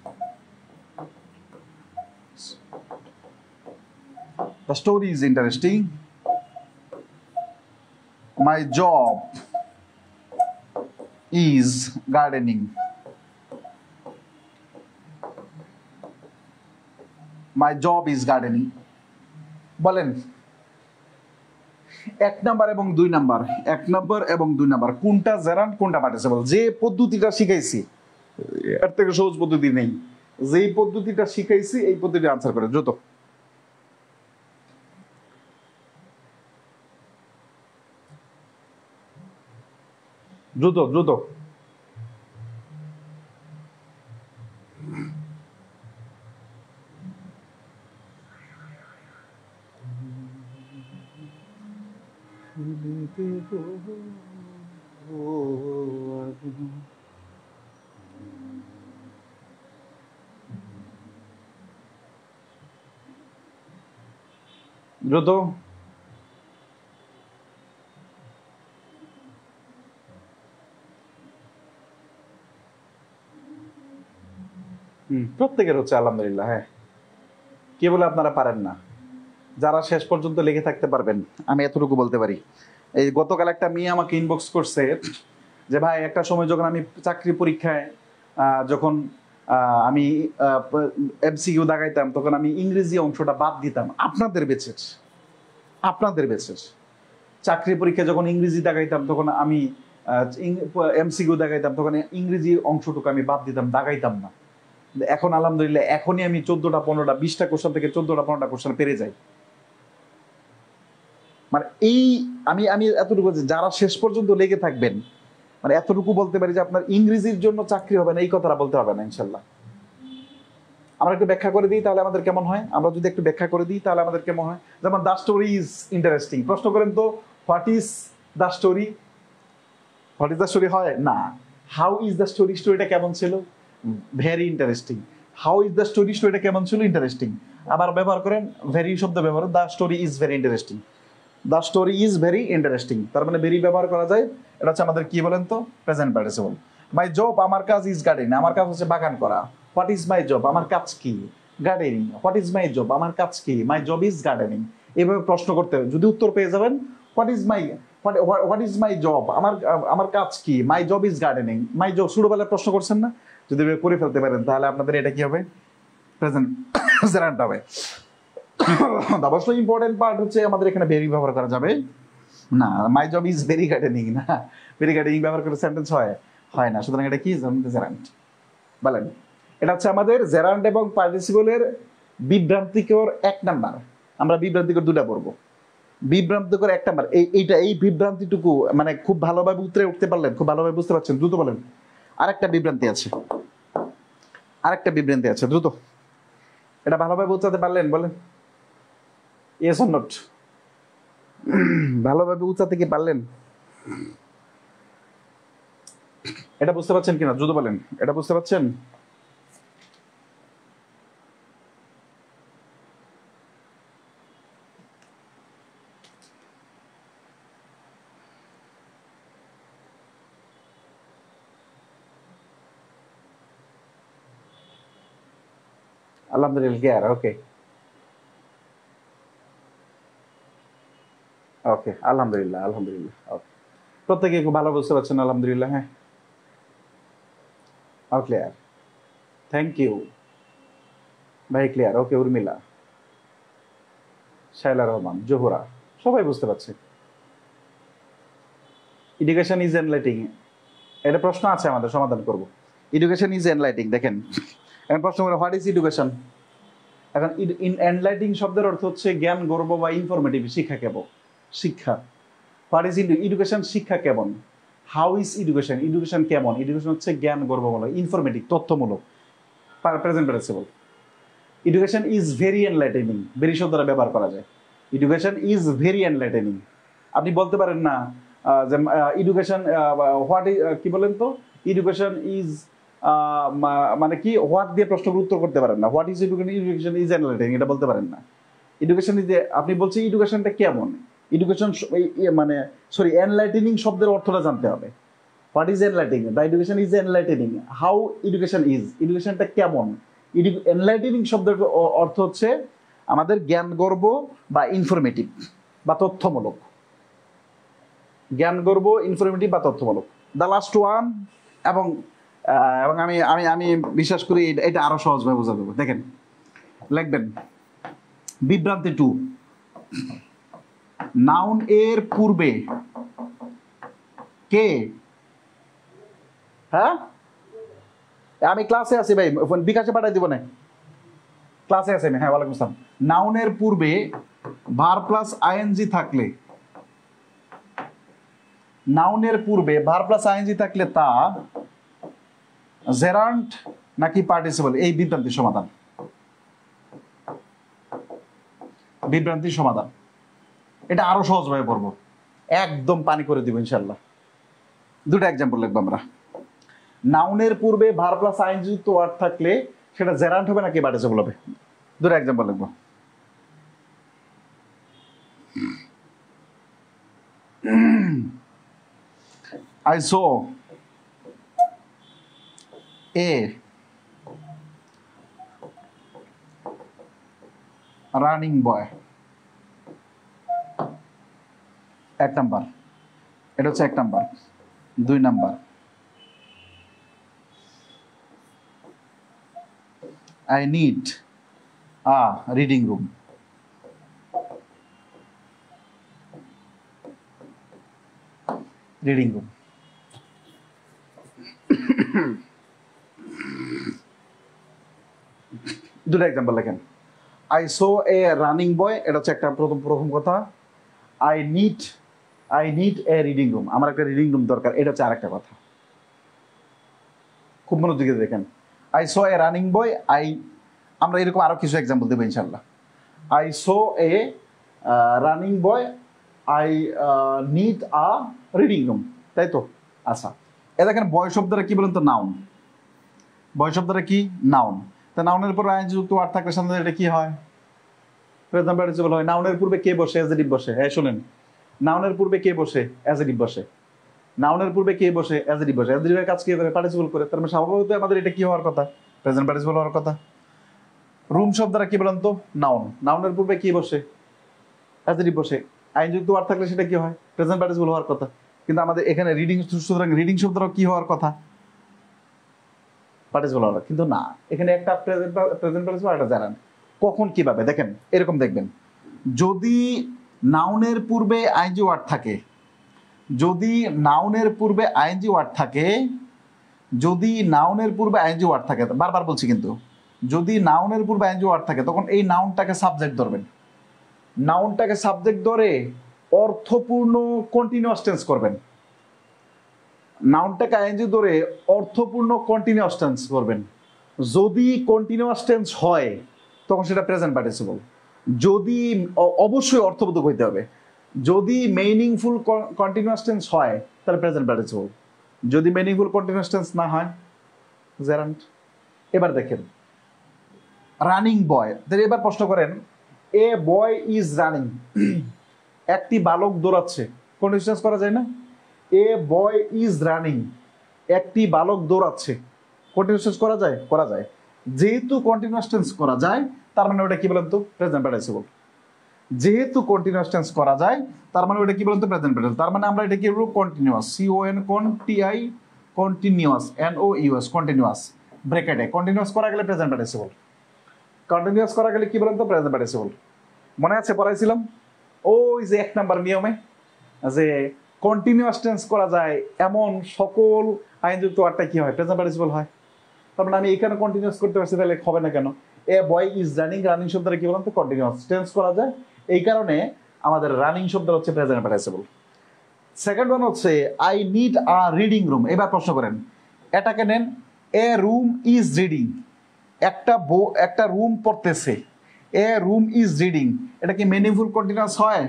The story is interesting. My job is gardening. My job is gardening. বলেন, এক নাম্বার এবং দুই নাম্বার, এক নাম্বার এবং দুই নাম্বার কোনটা জেরান্ট কোনটা পার্টিসিপল? যে পদ্ধতিটা শিখাইছি এর থেকে সহজ পদ্ধতি নেই। যেই পদ্ধতিটা শিখাইছি এই পদ্ধতি আনসার করে দ্রুত। দ্রুত দ্রুত। দ্রুত। প্রত্যেকের হচ্ছে আলহামদুলিল্লাহ। হ্যাঁ, কে বলে আপনারা পারেন না? যারা শেষ পর্যন্ত লেগে থাকতে পারবেন, আমি এতটুকু বলতে পারি। এই গতকাল একটা মেয়ে আমাকে ইনবক্স করছে যে ভাই একটা সময় যখন আমি চাকরি পরীক্ষায় যখন আমি এমসিকিউ দাগাইতাম তখন আমি ইংরেজি অংশটা বাদ দিতাম। আপনাদের বেচের চাকরি পরীক্ষায় যখন ইংরেজি দাগাইতাম তখন আমি এমসিকিউ দাগাইতাম তখন ইংরেজি অংশটুকু আমি বাদ দিতাম, দাগাইতাম না। এখন আলহামদুলিল্লাহ এখনই আমি 14টা 15টা 20টা কোশ্চেন থেকে 14টা 15টা কোশ্চেন পেরে যাই। মানে এই আমি আমি এতটুকু যারা শেষ পর্যন্ত লেগে থাকবেন, মানে এতটুকু বলতে পারি যে আপনার ইংরেজির জন্য চাকরি হবে না এই কথাটা বলতে হবে না ইনশাল্লাহ। আমরা একটু ব্যাখ্যা করে দিই তাহলে আমাদের কেমন হয়? আমরা যদি একটু ব্যাখ্যা করে দিই তাহলে আমাদের কেমন হয়? যেমন দ্য স্টোরি ইজ ইন্টারেস্টিং, প্রশ্ন করেন তো what is the story? What is the story হয় না। How is the story? স্টোরিটা কেমন ছিল? Very interesting. How is the story? স্টোরিটা কেমন ছিল? ইন্টারেস্টিং। আবার ব্যবহার করেন ভেরি শব্দ ব্যবহার, the story is very interesting. The story is very interesting, তার মানে ভেরি ব্যবহার করা যায়। এটা হচ্ছে আমাদের কি বলেন তো? Present participle. মাই জব, আমার কাজ, ইজ গার্ডেনিং, আমার কাজ হচ্ছে বাগান করা। What is my job? আমার কাজ কি? Gardening. What is my job? আমার কাজ কি? My job is gardening. এভাবে প্রশ্ন করতে হবে, যদি উত্তর পেয়ে যাবেন what is my what is my job, আমার কাজ কি? My job is gardening. My job ছোটবেলায় প্রশ্ন করছেন না, যদি করে ফেলতে পারেন তাহলে আপনাদের এটা কি হবে? প্রেজেন্ট জেরান্ট হবে। দ্য মোস্ট ইম্পর্টেন্ট পার্ট হচ্ছে আমাদের এখানে ভেরি ব্যবহার করা যাবে না। My job is very gardening না, ভেরি গার্ডেনিং ব্যবহার করে সেন্টেন্স হয় না। সুতরাং এটা কি? জেরান্ট। বলেন, এটা হচ্ছে আমাদের জেরান্ট এবং পার্টিসিপলের বিভ্রান্তিকর এক নাম্বার। আমরা বিভ্রান্তিকর দুটা পড়বো। বিভ্রান্তিকর এক নাম্বার এই বিভ্রান্তিটুকু মানে খুব ভালোভাবে উতরে উঠতে পারলেন, খুব ভালোভাবে বুঝতে পারছেন, দ্রুত বলেন। আরেকটা বিভ্রান্তি আছে, দ্রুত। এটা ভালোভাবে উচ্চাতে পারলেন? বলেন ইয়েস অর নট। ভালোভাবে উচ্চাতে কি পারলেন? এটা বুঝতে পারছেন কিনা দ্রুত বলেন। এটা বুঝতে পারছেন? আলহামদুলিল্লাহ ক্লিয়ার। ওকে ওকে, আলহামদুলিল্লাহ ওকে। প্রত্যেকে খুব ভালো বুঝতে পারছেন আলহামদুলিল্লাহ। হ্যাঁ, ক্লিয়ার। থ্যাংক ইউ ভাই, ক্লিয়ার। ওকে, উর্মিলা, শাইলা রহমান, জোহরা, সবাই বুঝতে পারছে। এডুকেশন ইজ এনলাইটিং, এটা প্রশ্ন আছে, আমাদের সমাধান করব। এডুকেশন ইজ এনলাইটিং, দেখেন এখন প্রশ্ন করে হোয়াট ইজ এডুকেশন। এখন এনলাইটিং শব্দের অর্থ হচ্ছে জ্ঞান গর্ব বা ইনফরমেটিভ, শিক্ষা কেবল, শিক্ষা। হোয়াট ইজ এডুকেশন, শিক্ষা কেমন। হাউ ইজ এডুকেশন, এডুকেশন কেমন। এডুকেশন হচ্ছে জ্ঞান গর্বমূলক, ইনফরমেটিভ তথ্যমূলক, present participle. Education is very enlightening, very শব্দটা ব্যবহার করা যায়। Education is very enlightening. আপনি বলতে পারেন না যে এডুকেশন হোয়াট, কি বলেন তো, এডুকেশন ইজ মানে কি, হোয়াট দিয়ে প্রশ্নের উত্তর করতে পারেন না। What is education, education is enlightening, এটা বলতে পারেন না। এডুকেশন ইজ, আপনি বলছেন এডুকেশনটা কেমন, এডুকেশন মানে সরি, এনলাইটেনিং শব্দের অর্থটা জানতে হবে। What is enlightening, the education is enlightening. How education is, এডুকেশনটা কেমন। এনলাইটেনিং শব্দের অর্থ হচ্ছে আমাদের জ্ঞান গর্ব বা ইনফরমেটিভ বা তথ্যমূলক, জ্ঞান গর্ব, ইনফরমেটিভ বা তথ্যমূলক। দ্য লাস্ট ওয়ান, এবং এবং আমি আমি আমি বিশ্বাস করি এটা আরো সহজভাবে বোঝা দেবো। দেখেন, লিখবেন বিভ্রান্তি 2, নাউন এর পূর্বে কে, হ্যাঁ আমি ক্লাসে আছি ভাই, বিকাশে পাঠাই দিব না, ক্লাসে আছে আমি। হ্যাঁ, ওয়ালাইকুম আসসালাম। নাউনের পূর্বে ভার প্লাস আইএনজি থাকলে, নাউনের পূর্বে ভার প্লাস আইএনজি থাকলে তা জেরান্ট নাকি পার্টিসিপল, এই বিভ্রান্তির সমাধান। বিভ্রান্তির সমাধান এটা আরো সহজভাবে পড়বো, একদম পানি করে দিব ইনশাল্লাহ। দুটো এক্সাম্পল লিখবো আমরা। নাউনের পূর্বে ভার প্লাস আইএনজি যুক্ত ওয়ার্ড থাকলে সেটা জেরান্ট হবে নাকি পার্টিসিপল হবে। দুটো এক্সাম্পল লিখবো। I saw a running boy, এক নাম্বার, এটা হচ্ছে এক number. 2 number, I need a reading room. Reading room. দুটো এক্সাম্পল লেখেন। আই সো এ রানিং বয়, এটা হচ্ছে একটা প্রথম কথা। I need a reading room, আমার একটা রিডিং রুম দরকার, এটা হচ্ছে আরেকটা কথা। খুব মনোযোগী দেখেন। আই সো এ রানিং বয়, আমরা এরকম আরো কিছু এক্সাম্পল দেবো ইনশাল্লাহ। I so A running boy, I need a reading room, তাই তো। আচ্ছা, এ দেখেন বয় শব্দটা কি বলেন তো, নাউন। বয় শব্দটা কি, নাউন। তা নাউনের পর আইএনজি যুক্ত ওয়ার্ড থাকলে সাধারণত এটা কি হয়, প্রেজেন্ট পার্টিসিপল হয়। নাউনের পূর্বে কে বসে, অ্যাজেটিভ বসে। হ্যাঁ শুনেন, নাউনের পূর্বে কে বসে, অ্যাজেটিভ বসে। নাউনের পূর্বে কে বসে, অ্যাজেটিভ বসে। অ্যাজেটিভের কাজ কি করে, পার্টিসিপল করে। তার মানে স্বাভাবিকভাবে আমাদের এটা কি হওয়ার কথা, প্রেজেন্ট পার্টিসিপল হওয়ার কথা। রুম শব্দটা কি বলেন তো, নাউন। নাউনের পূর্বে কি বসে, অ্যাজেটিভ বসে। আইন যুক্ত ওয়ার্ড থাকলে সেটা কি হয়, প্রেজেন্ট পার্টিসিপল হওয়ার কথা। কিন্তু আমাদের এখানে রিডিং, সুতরাং রিডিং শব্দটাও কি হওয়ার কথা, পার্টিসিপল হওয়ার। কিন্তু না, এখানে একটা প্রেজেন্ট পার্টিসিপল, একটা জানান। কখন কিভাবে দেখেন, এরকম দেখবেন। যদি নাউনের পূর্বে আইএনজি ওয়ার্ড থাকে, যদি নাউনের পূর্বে আইএনজি ওয়ার্ড থাকে, যদি নাউনের পূর্বে আইএনজি ওয়ার্ড থাকে, বারবার বলছি কিন্তু, যদি নাউনের পূর্বে আইএনজি ওয়ার্ড থাকে তখন এই নাউনটাকে সাবজেক্ট ধরবেন। নাউনটাকে সাবজেক্ট ধরে অর্থপূর্ণ কন্টিনিউয়াস টেন্স করবেন। নাউনটাকে আইএনজি ধরে অর্থপূর্ণ কন্টিনিউয়াস টেন্স করবেন। যদি কন্টিনিউয়াস টেন্স হয় তখন সেটা প্রেজেন্ট পার্টিসিপল। যদি, অবশ্যই অর্থবোধক হইতে হবে। যদি মিনিংফুল কন্টিনিউয়াস টেন্স হয় তাহলে প্রেজেন্ট পার্টিসিপল। যদি মিনিংফুল কন্টিনিউয়াস টেন্স না হয়, জেরান্ট। এবার দেখেন রানিং বয়, এবার প্রশ্ন করেন, এ বয় ইজ রানিং, একটি বালক দৌড়াচ্ছে, কন্টিনিউয়াস করা যায় না। এ বয় ইজ রানিং, একটি বালক দৌড়াচ্ছে, কন্টিনিউয়াস করা যায়, করা যায়। যেহেতু কন্টিনিউয়াস টেন্স করা যায় তার মানে ওটা কি বলেন তো, প্রেজেন্ট পার্টিসিপল। যেহেতু কন্টিনিউয়াস টেন্স করা যায় তার মানে ওটা কি বলেন তো, প্রেজেন্ট পার্টিসিপল। তার মানে আমরা এটা কি বলবো, continuous, CON CONTI continuous, NOUS continuous, ব্র্যাকেটে। কন্টিনিউয়াস করা গেলে প্রেজেন্ট পার্টিসিপল, কন্টিনিউয়াস করা গেলে কি বলেন তো, প্রেজেন্ট পার্টিসিপল। মনে আছে পড়াইছিলাম, ওই যে 1 নাম্বার নিয়মে যে কন্টিনিউয়াস টেন্স করা যায় এমন সকল আইনযুক্ত ওয়ার্ডটা কি হয়, প্রেজেন্ট পার্টিসিপল হয়। তার মানে আমি এখানে কন্টিনিউয়াস করতে পারছি, তাহলে হবে না কেন? এ বয় ইজ রানিং, রানিং শব্দটা কি বললাম তো কন্টিনিউয়াস টেন্স করা যায়, এই কারণে আমাদের রানিং শব্দ হচ্ছে প্রেজেন্ট পার্টিসিপল। সেকেন্ড ওয়ান হচ্ছে I need a reading room. এবার প্রশ্ন করেন, এটাকে নেন, এ রুম ইজ রিডিং, একটা রুম পড়তেছে, এ রুম ইজ রিডিং, এটা কি মিনিংফুল কন্টিনিউয়াস হয়?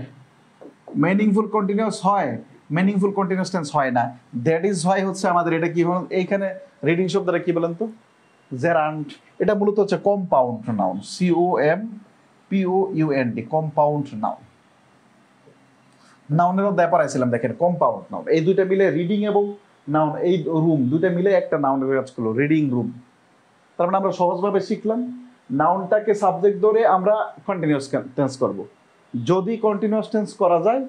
মিনিংফুল কন্টিনিউয়াস হয়? মিনিংফুল কন্টিনিউয়াস টেন্স হয় না। দ্যাট ইজ হোয়াই হচ্ছে আমাদের এটা কি হল, এইখানে রিডিং শব্দটা কি বলেন তো, জেরান্ট। এটা মূলত হচ্ছে compound noun, COMPOUND, compound noun. নাউনের মধ্যে পড়াইছিলাম, দেখেন কম্পাউন্ড নাউন, এই দুইটা মিলে রিডিং এবং নাউন, এই রুম দুইটা মিলে একটা নাউনের কাজ করলো, রিডিং রুম। তার মানে আমরা সহজভাবে শিখলাম, নাউনটাকে সাবজেক্ট ধরে আমরা কন্টিনিউয়াস টেন্স করব। যদি কন্টিনিউয়াস টেন্স করা যায়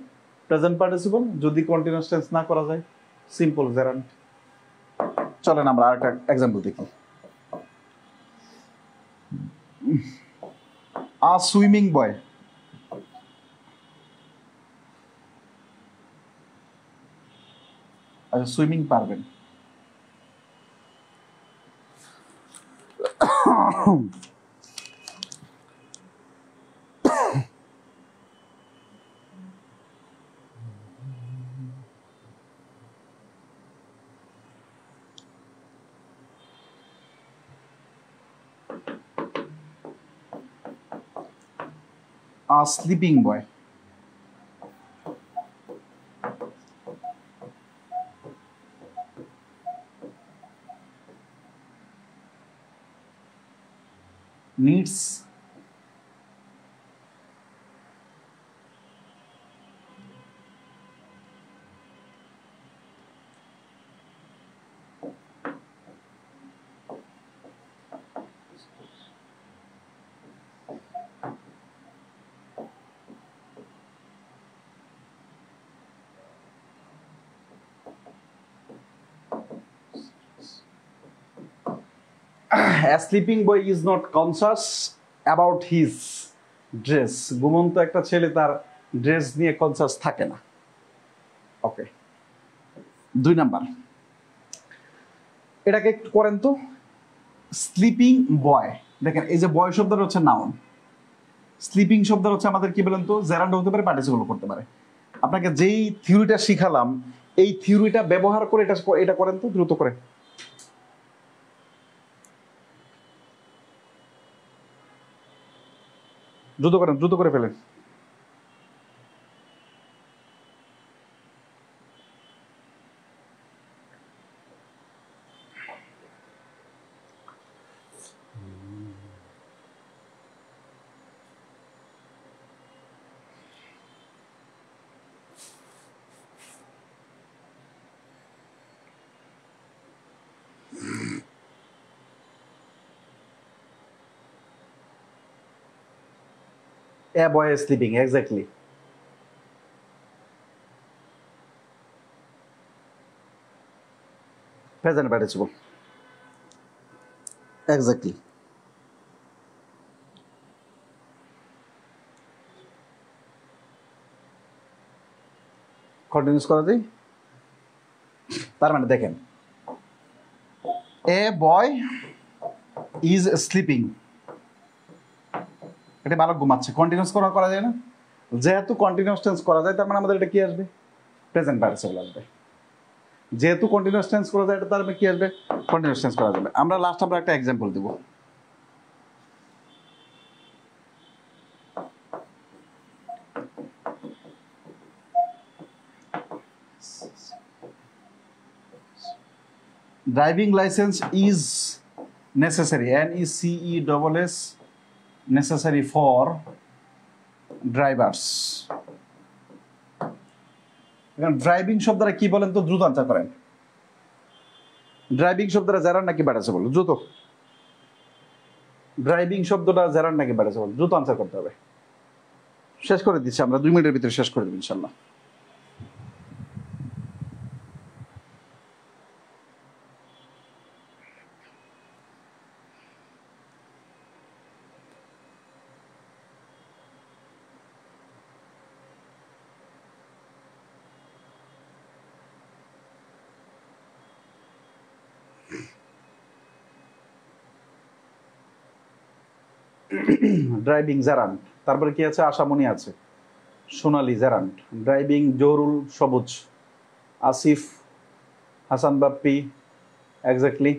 প্রেজেন্ট পার্টিসিপল, যদি কন্টিনিউয়াস টেন্স না করা যায় সিম্পল জেরান্ট। চলেন আমরা আরেকটা এক্সাম্পল দেখি। আ সুইমিং বয়, আচ্ছা সুইমিং পারবেন, a sleeping boy, needs a sleeping boy is not conscious about his dress. ঘুমন্ত একটা ছেলে তার ড্রেস নিয়ে কনসাস থাকে না। ওকে, 2 নাম্বার, এটাকে একটু করেন তো, স্লিপিং বয়। দেখেন এই যে বয় শব্দটা হচ্ছে নাউন, স্লিপিং শব্দটা হচ্ছে আমাদের কি বলেন তো জেরান্ড হতে পারে, পার্টিসিপল করতে পারে। আপনাকে যেই থিওরিটা শিখালাম এই থিওরিটা ব্যবহার করে এটা করেন তো, দ্রুত করে। দ্রুত করেন, দ্রুত করে ফেলেন। A boy is sleeping, exactly. Present participle. Exactly. Continuous করা যায়। তার মানে দেখেন, এ বয় ইজ স্লিপিং, এটা বালক ঘুমাচ্ছে, কন্টিনিউস করা যায় না? যেহেতু কন্টিনিউস টেন্স করা যায় তার মানে আমাদের এটা কি আসবে, প্রেজেন্ট পার্টিসিপল আসবে। যেহেতু কন্টিনিউস টেন্স করা যায় এটা তার মানে কি আসবে, কন্টিনিউস টেন্স করা যাবে। আমরা লাস্ট আমরা একটা এক্সাম্পল দেব। Driving licence is necessary, NECESS, necessary for drivers. Driving শব্দটা কি বলেন তো, দ্রুত আনসার করেন। ড্রাইভিং শব্দটা জেরার নাকি পার্টিসিপল, দ্রুত। ড্রাইভিং শব্দটা জেরার নাকি পার্টিসিপল, দ্রুত আনসার করতে হবে। শেষ করে দিচ্ছি আমরা, 2 মিনিটের ভিতরে শেষ করে দেব ইনশাল্লাহ। ড্রাইভিং জেরান্ট, তারপরে কি আছে, আশামণি আছে, সোনালী জেরান্ট, ড্রাইভিং জহুরুল সবুজ, আসিফ, হাসান বাপ্পি, এক্স্যাক্টলি।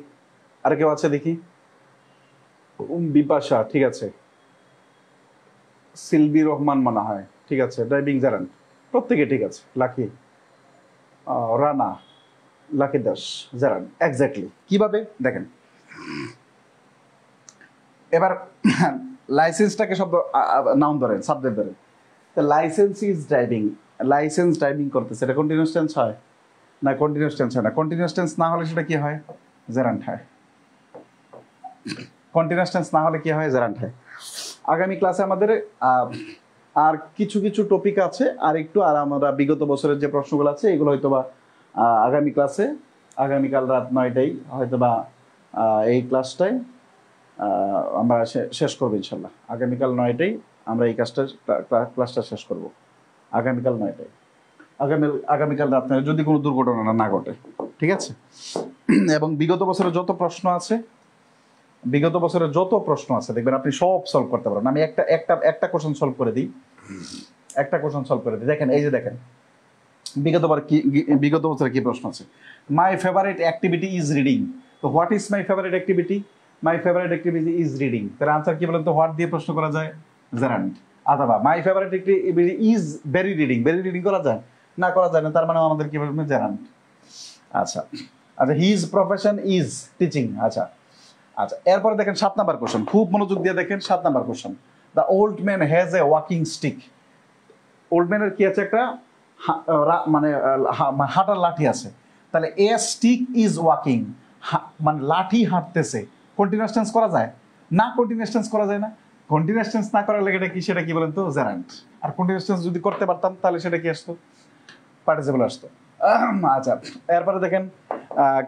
আর কেউ আছে দেখি, বিপাশা, ঠিক আছে, সিলভি রহমান মনে হয়, ঠিক আছে, ড্রাইভিং জেরান্ট প্রত্যেকে ঠিক আছে, lucky, Rana, lucky Das, gerund, exactly. কিভাবে দেখেন এবার, লাইসেন্সটাকে শব্দ নাউন ধরেন, সাবজেক্ট ধরেন, licence is driving, licence driving করতেছে, এটা কন্টিনিউয়াস টেন্স হয় না? কন্টিনিউয়াস টেন্স হয় না। কন্টিনিউয়াস টেন্স না হলে সেটা কি হয়? জেরান্ট হয়। কন্টিনিউয়াস টেন্স না হলে কি হয়? জেরান্ট হয়। আগামী ক্লাসে আমাদের আর কিছু কিছু টপিক আছে আর একটু, আর আমরা বিগত বছরের যে প্রশ্নগুলো আছে এগুলো হয়তো বা আগামী ক্লাসে, আগামীকাল রাত 9টায় হয়তো বা এই ক্লাসটায় আমরা শেষ করবো ইনশাল্লাহ। আগামীকাল 9টায় আমরা এই ক্লাসটা শেষ করব, আগামীকাল 9টায়, আগামীকাল রাত 9টায়, যদি কোনো দুর্ঘটনা না ঘটে, ঠিক আছে? এবং বিগত বছরের যত প্রশ্ন আছে, বিগত বছরের যত প্রশ্ন আছে দেখবেন আপনি সব সলভ করতে পারবেন। আমি একটা কোশ্চেন সলভ করে দিই, একটা কোশ্চেন সলভ করে দিই। দেখেন, এই যে দেখেন বিগত বছরে কি প্রশ্ন আছে। My favourite activity is reading. তো what is my favourite activity? My favourite activity is reading. তার আনসার কি বলেন তো? হোয়াট দিয়ে প্রশ্ন করা যায়? জেরান্ট। অথবা মাই favourite activity is very reading. Very reading করা যায় না? করা যায় না, তার মানে আমাদের কি বলবেন? জেরান্ট। আচ্ছা আচ্ছা, হিজ প্রফেশন ইজ টিচিং। আচ্ছা আচ্ছা, এরপরে দেখেন 7 নাম্বার কোশ্চেন, খুব মনোযোগ দিয়ে দেখেন 7 number question. The old man has a walking stick. Old ম্যানের কি আছে? একটা মানে হাঁটার লাঠি আছে। তাহলে এ স্টিক ইজ ওয়াকিং, মানে লাঠি হাঁটতেছে। কন্টিনিউয়াস টেন্স করা যায় না? কন্টিনিউয়াস টেন্স করা যায় না। কন্টিনিউয়াস টেন্স না করার লেগে কি, সেটা কি বলেন তো? জেরান্ট। আর কন্টিনিউয়াস টেন্স যদি করতে পারতাম তাহলে সেটা কি আসতো? পার্টিসিপল আসতো। আচ্ছা, এরপরে দেখেন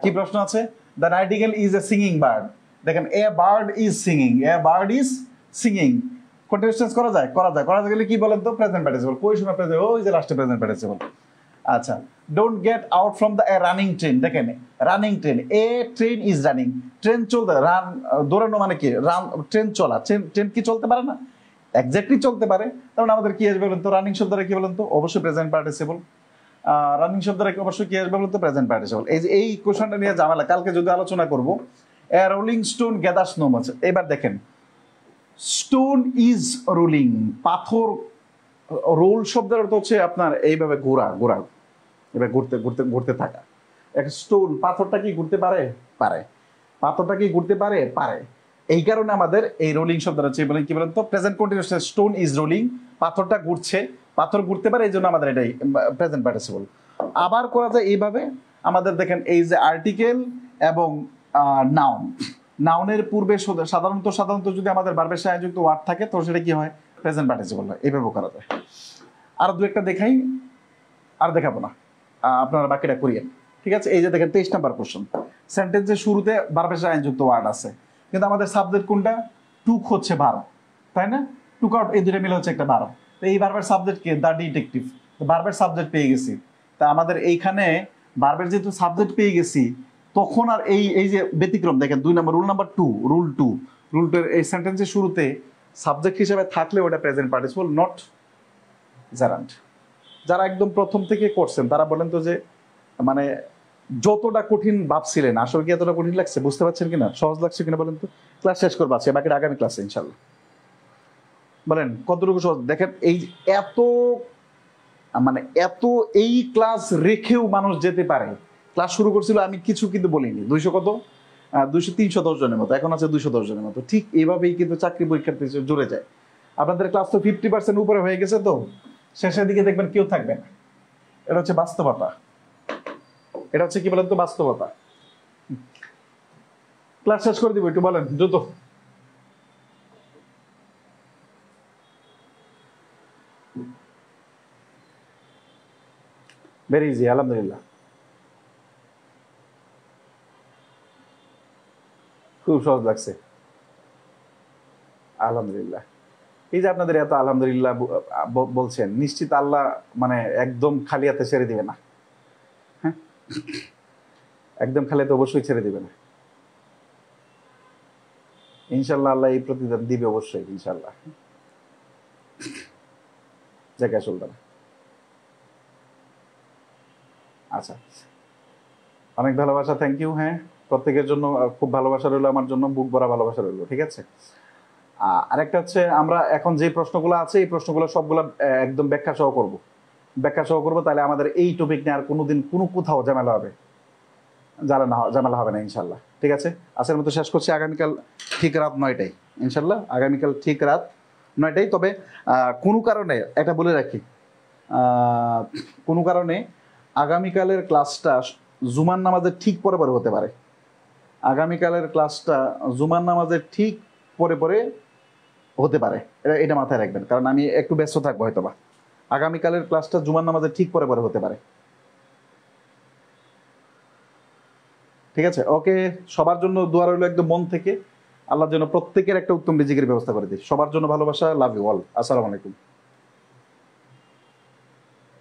কি প্রশ্ন আছে। The nightingale is a singing bird. দেখেন, a bird is singing, a bird is singing. Continuous tense করা যায়? করা যায়। করা গেলে কি বলেন তো? Present participle. কোই সময় প্রেজেন্ট? ওই যে লাস্টে প্রেজেন্ট পার্টিসিপল। আচ্ছা, don't get out from the running train. দেখেন, running train, a train is running. Train চলতে, রান দৌড়ানো মানে কি? রান, ট্রেন চলা। ট্রেন কি চলতে পারে না? এক্স্যাক্টলি চলতে পারে। তার আমাদের কি আসবে বলেন তো? রানিং শব্দটা কি বলেন তো? অবশ্যই প্রেজেন্ট পার্টিসিপল। রানিং শব্দটা অবশ্যই কি আসবে বলেন তো? Present participle. এই যে এই কোশ্চেনটা নিয়ে ঝামেলা, কালকে যদি আলোচনা করব। A rolling stone gather snow. আছে। এবার দেখেন, স্টোন ইজ রোলিং, পাথর। রোল শব্দের অর্থ হচ্ছে আপনার এইভাবে ঘোরা, ঘোরা, এবার ঘুরতে ঘুরতে ঘুরতে থাকা। এক স্টোন, পাথরটা কি ঘুরতে পারে? পারে। পাথরটা কি ঘুরতে পারে? পারে। এই কারণে আমাদের এই রোলিং শব্দটা হচ্ছে বলেন কি বলেন তো? Present continuous. Stone is rolling, পাথরটা ঘুরছে, পাথর ঘুরতে পারে, এই জন্য আমাদের এটাই প্রেজেন্ট পার্টিসিপল। আবার করা যায় এইভাবে। আমাদের দেখেন, এই যে আর্টিকেল এবং নাউন, নাউনের পূর্বে সাধারণত যদি আমাদের ভার্বের সাহায্যযুক্ত ওয়ার্ড থাকে তো সেটা কি হয়? প্রেজেন্ট পার্টিসিপল হয়। এইভাবে করা যায়। আর দু একটা দেখাই, আর দেখাবো না, আপনারা বাকিটা করিয়েন, ঠিক আছে? এই যে দেখেন 23 নাম্বার কোশ্চেন। সেন্টেন্সের শুরুতে ভার্বের সাহায্যযুক্ত ওয়ার্ড আছে, কিন্তু আমাদের সাবজেক্ট কোনটা? টুক হচ্ছে ভার্ব, তাই না? টুক আউট, এই দুটো মিলে হচ্ছে একটা ভার্ব। তো এই ভার্বের সাবজেক্ট কে? The detective. ভার্বের সাবজেক্ট পেয়ে গেছি। তা আমাদের এইখানে ভার্বের যেহেতু সাবজেক্ট পেয়ে গেছি, তখন আর এই যে ব্যতিক্রম দেখেন 2 নম্বর, রুল নাম্বার 2, রুল 2, রুল 2 এই সেন্টেন্সের শুরুতে সাবজেক্ট হিসেবে থাকলে ওটা প্রেজেন্ট পার্টিসিপল, নট জেরান্ট। যারা একদম প্রথম থেকে করছেন তারা বলেন তো যে মানে যতটা কঠিন ভাবছিলেন আসলে কি এতটা কঠিন লাগছে? বুঝতে পারছেন কিনা? সহজ লাগছে কিনা বলেন তো? ক্লাস শেষ করবো আছে, বাকিটা আগামী ক্লাসে ইনশাল্লাহ। বলেন কতটুকু সহজ? দেখেন, এই এত মানে এত এই ক্লাস রেখেও মানুষ যেতে পারে। ক্লাস শুরু করছিল, আমি কিছু কিন্তু বলিনি, 310 জনের মতো, এখন আছে 210 জনের মতো। ঠিক এইভাবেই কিন্তু চাকরি পরীক্ষার্থী জুড়ে যায়। আপনাদের ক্লাস তো 50% উপরে হয়ে গেছে, তো শেষের দিকে দেখবেন কেউ থাকবে না। এটা হচ্ছে বাস্তবতা। এটা হচ্ছে কি বলেন তো? বাস্তবতা। ক্লাস শেষ করে দিব, একটু বলেন দ্রুত। ভেরি ইজি, আলহামদুলিল্লাহ, খুব সহজ লাগছে, আলহামদুলিল্লাহ। এই যে আপনাদের এত আলহামদুলিল্লাহ বলছেন, নিশ্চিত আল্লাহ মানে একদম খালি হাতে ছেড়ে দিবে না। হ্যাঁ, একদম খালি হাতে অবশ্যই ছেড়ে দিবে না। ইনশাল্লাহ আল্লাহ এই প্রতিদান দিবে অবশ্যই ইনশাল্লাহ। জায়গা সুলতান, আচ্ছা অনেক ভালোবাসা, থ্যাংক ইউ। হ্যাঁ প্রত্যেকের জন্য খুব ভালোবাসা রইলো, আমার জন্য বুক ভরা ভালোবাসা রইলো, ঠিক আছে। আরেকটা হচ্ছে আমরা এখন যে প্রশ্নগুলো আছে এই প্রশ্নগুলো সবগুলো একদম ব্যাখ্যা সহ করবো, ব্যাখ্যা সহ করবো, তাহলে আমাদের এই টপিক নিয়ে আর কোনোদিন কোনো কোথাও ঝামেলা হবে ঝামেলা হবে না ইনশাল্লাহ, ঠিক আছে। আজকের মতো শেষ করছি, আগামীকাল ঠিক রাত 9টায় ইনশাল্লাহ, আগামীকাল ঠিক রাত 9টায়। তবে কোনো কারণে এটা বলে রাখি, কোনো কারণে আগামীকালের ক্লাসটা জুমার নামাজের ঠিক পরে পরে হতে পারে, আগামীকালের ক্লাসটা জুমার নামাজের ঠিক পরে পরে হতে পারে, এটা মাথায় রাখবেন, কারণ আমি একটু ব্যস্ত থাকবো হয়তোবা। আগামীকালের ক্লাসটা জুমার নামাজের ঠিক পরে পরে হতে পারে, ঠিক আছে। ওকে, সবার জন্য দোয়া রইলো একদম মন থেকে, আল্লাহর জন্য প্রত্যেকের একটা উত্তম রিজিকের ব্যবস্থা করে দিই। সবার জন্য ভালোবাসা, লাভ ইউ অল, আসসালামু আলাইকুম।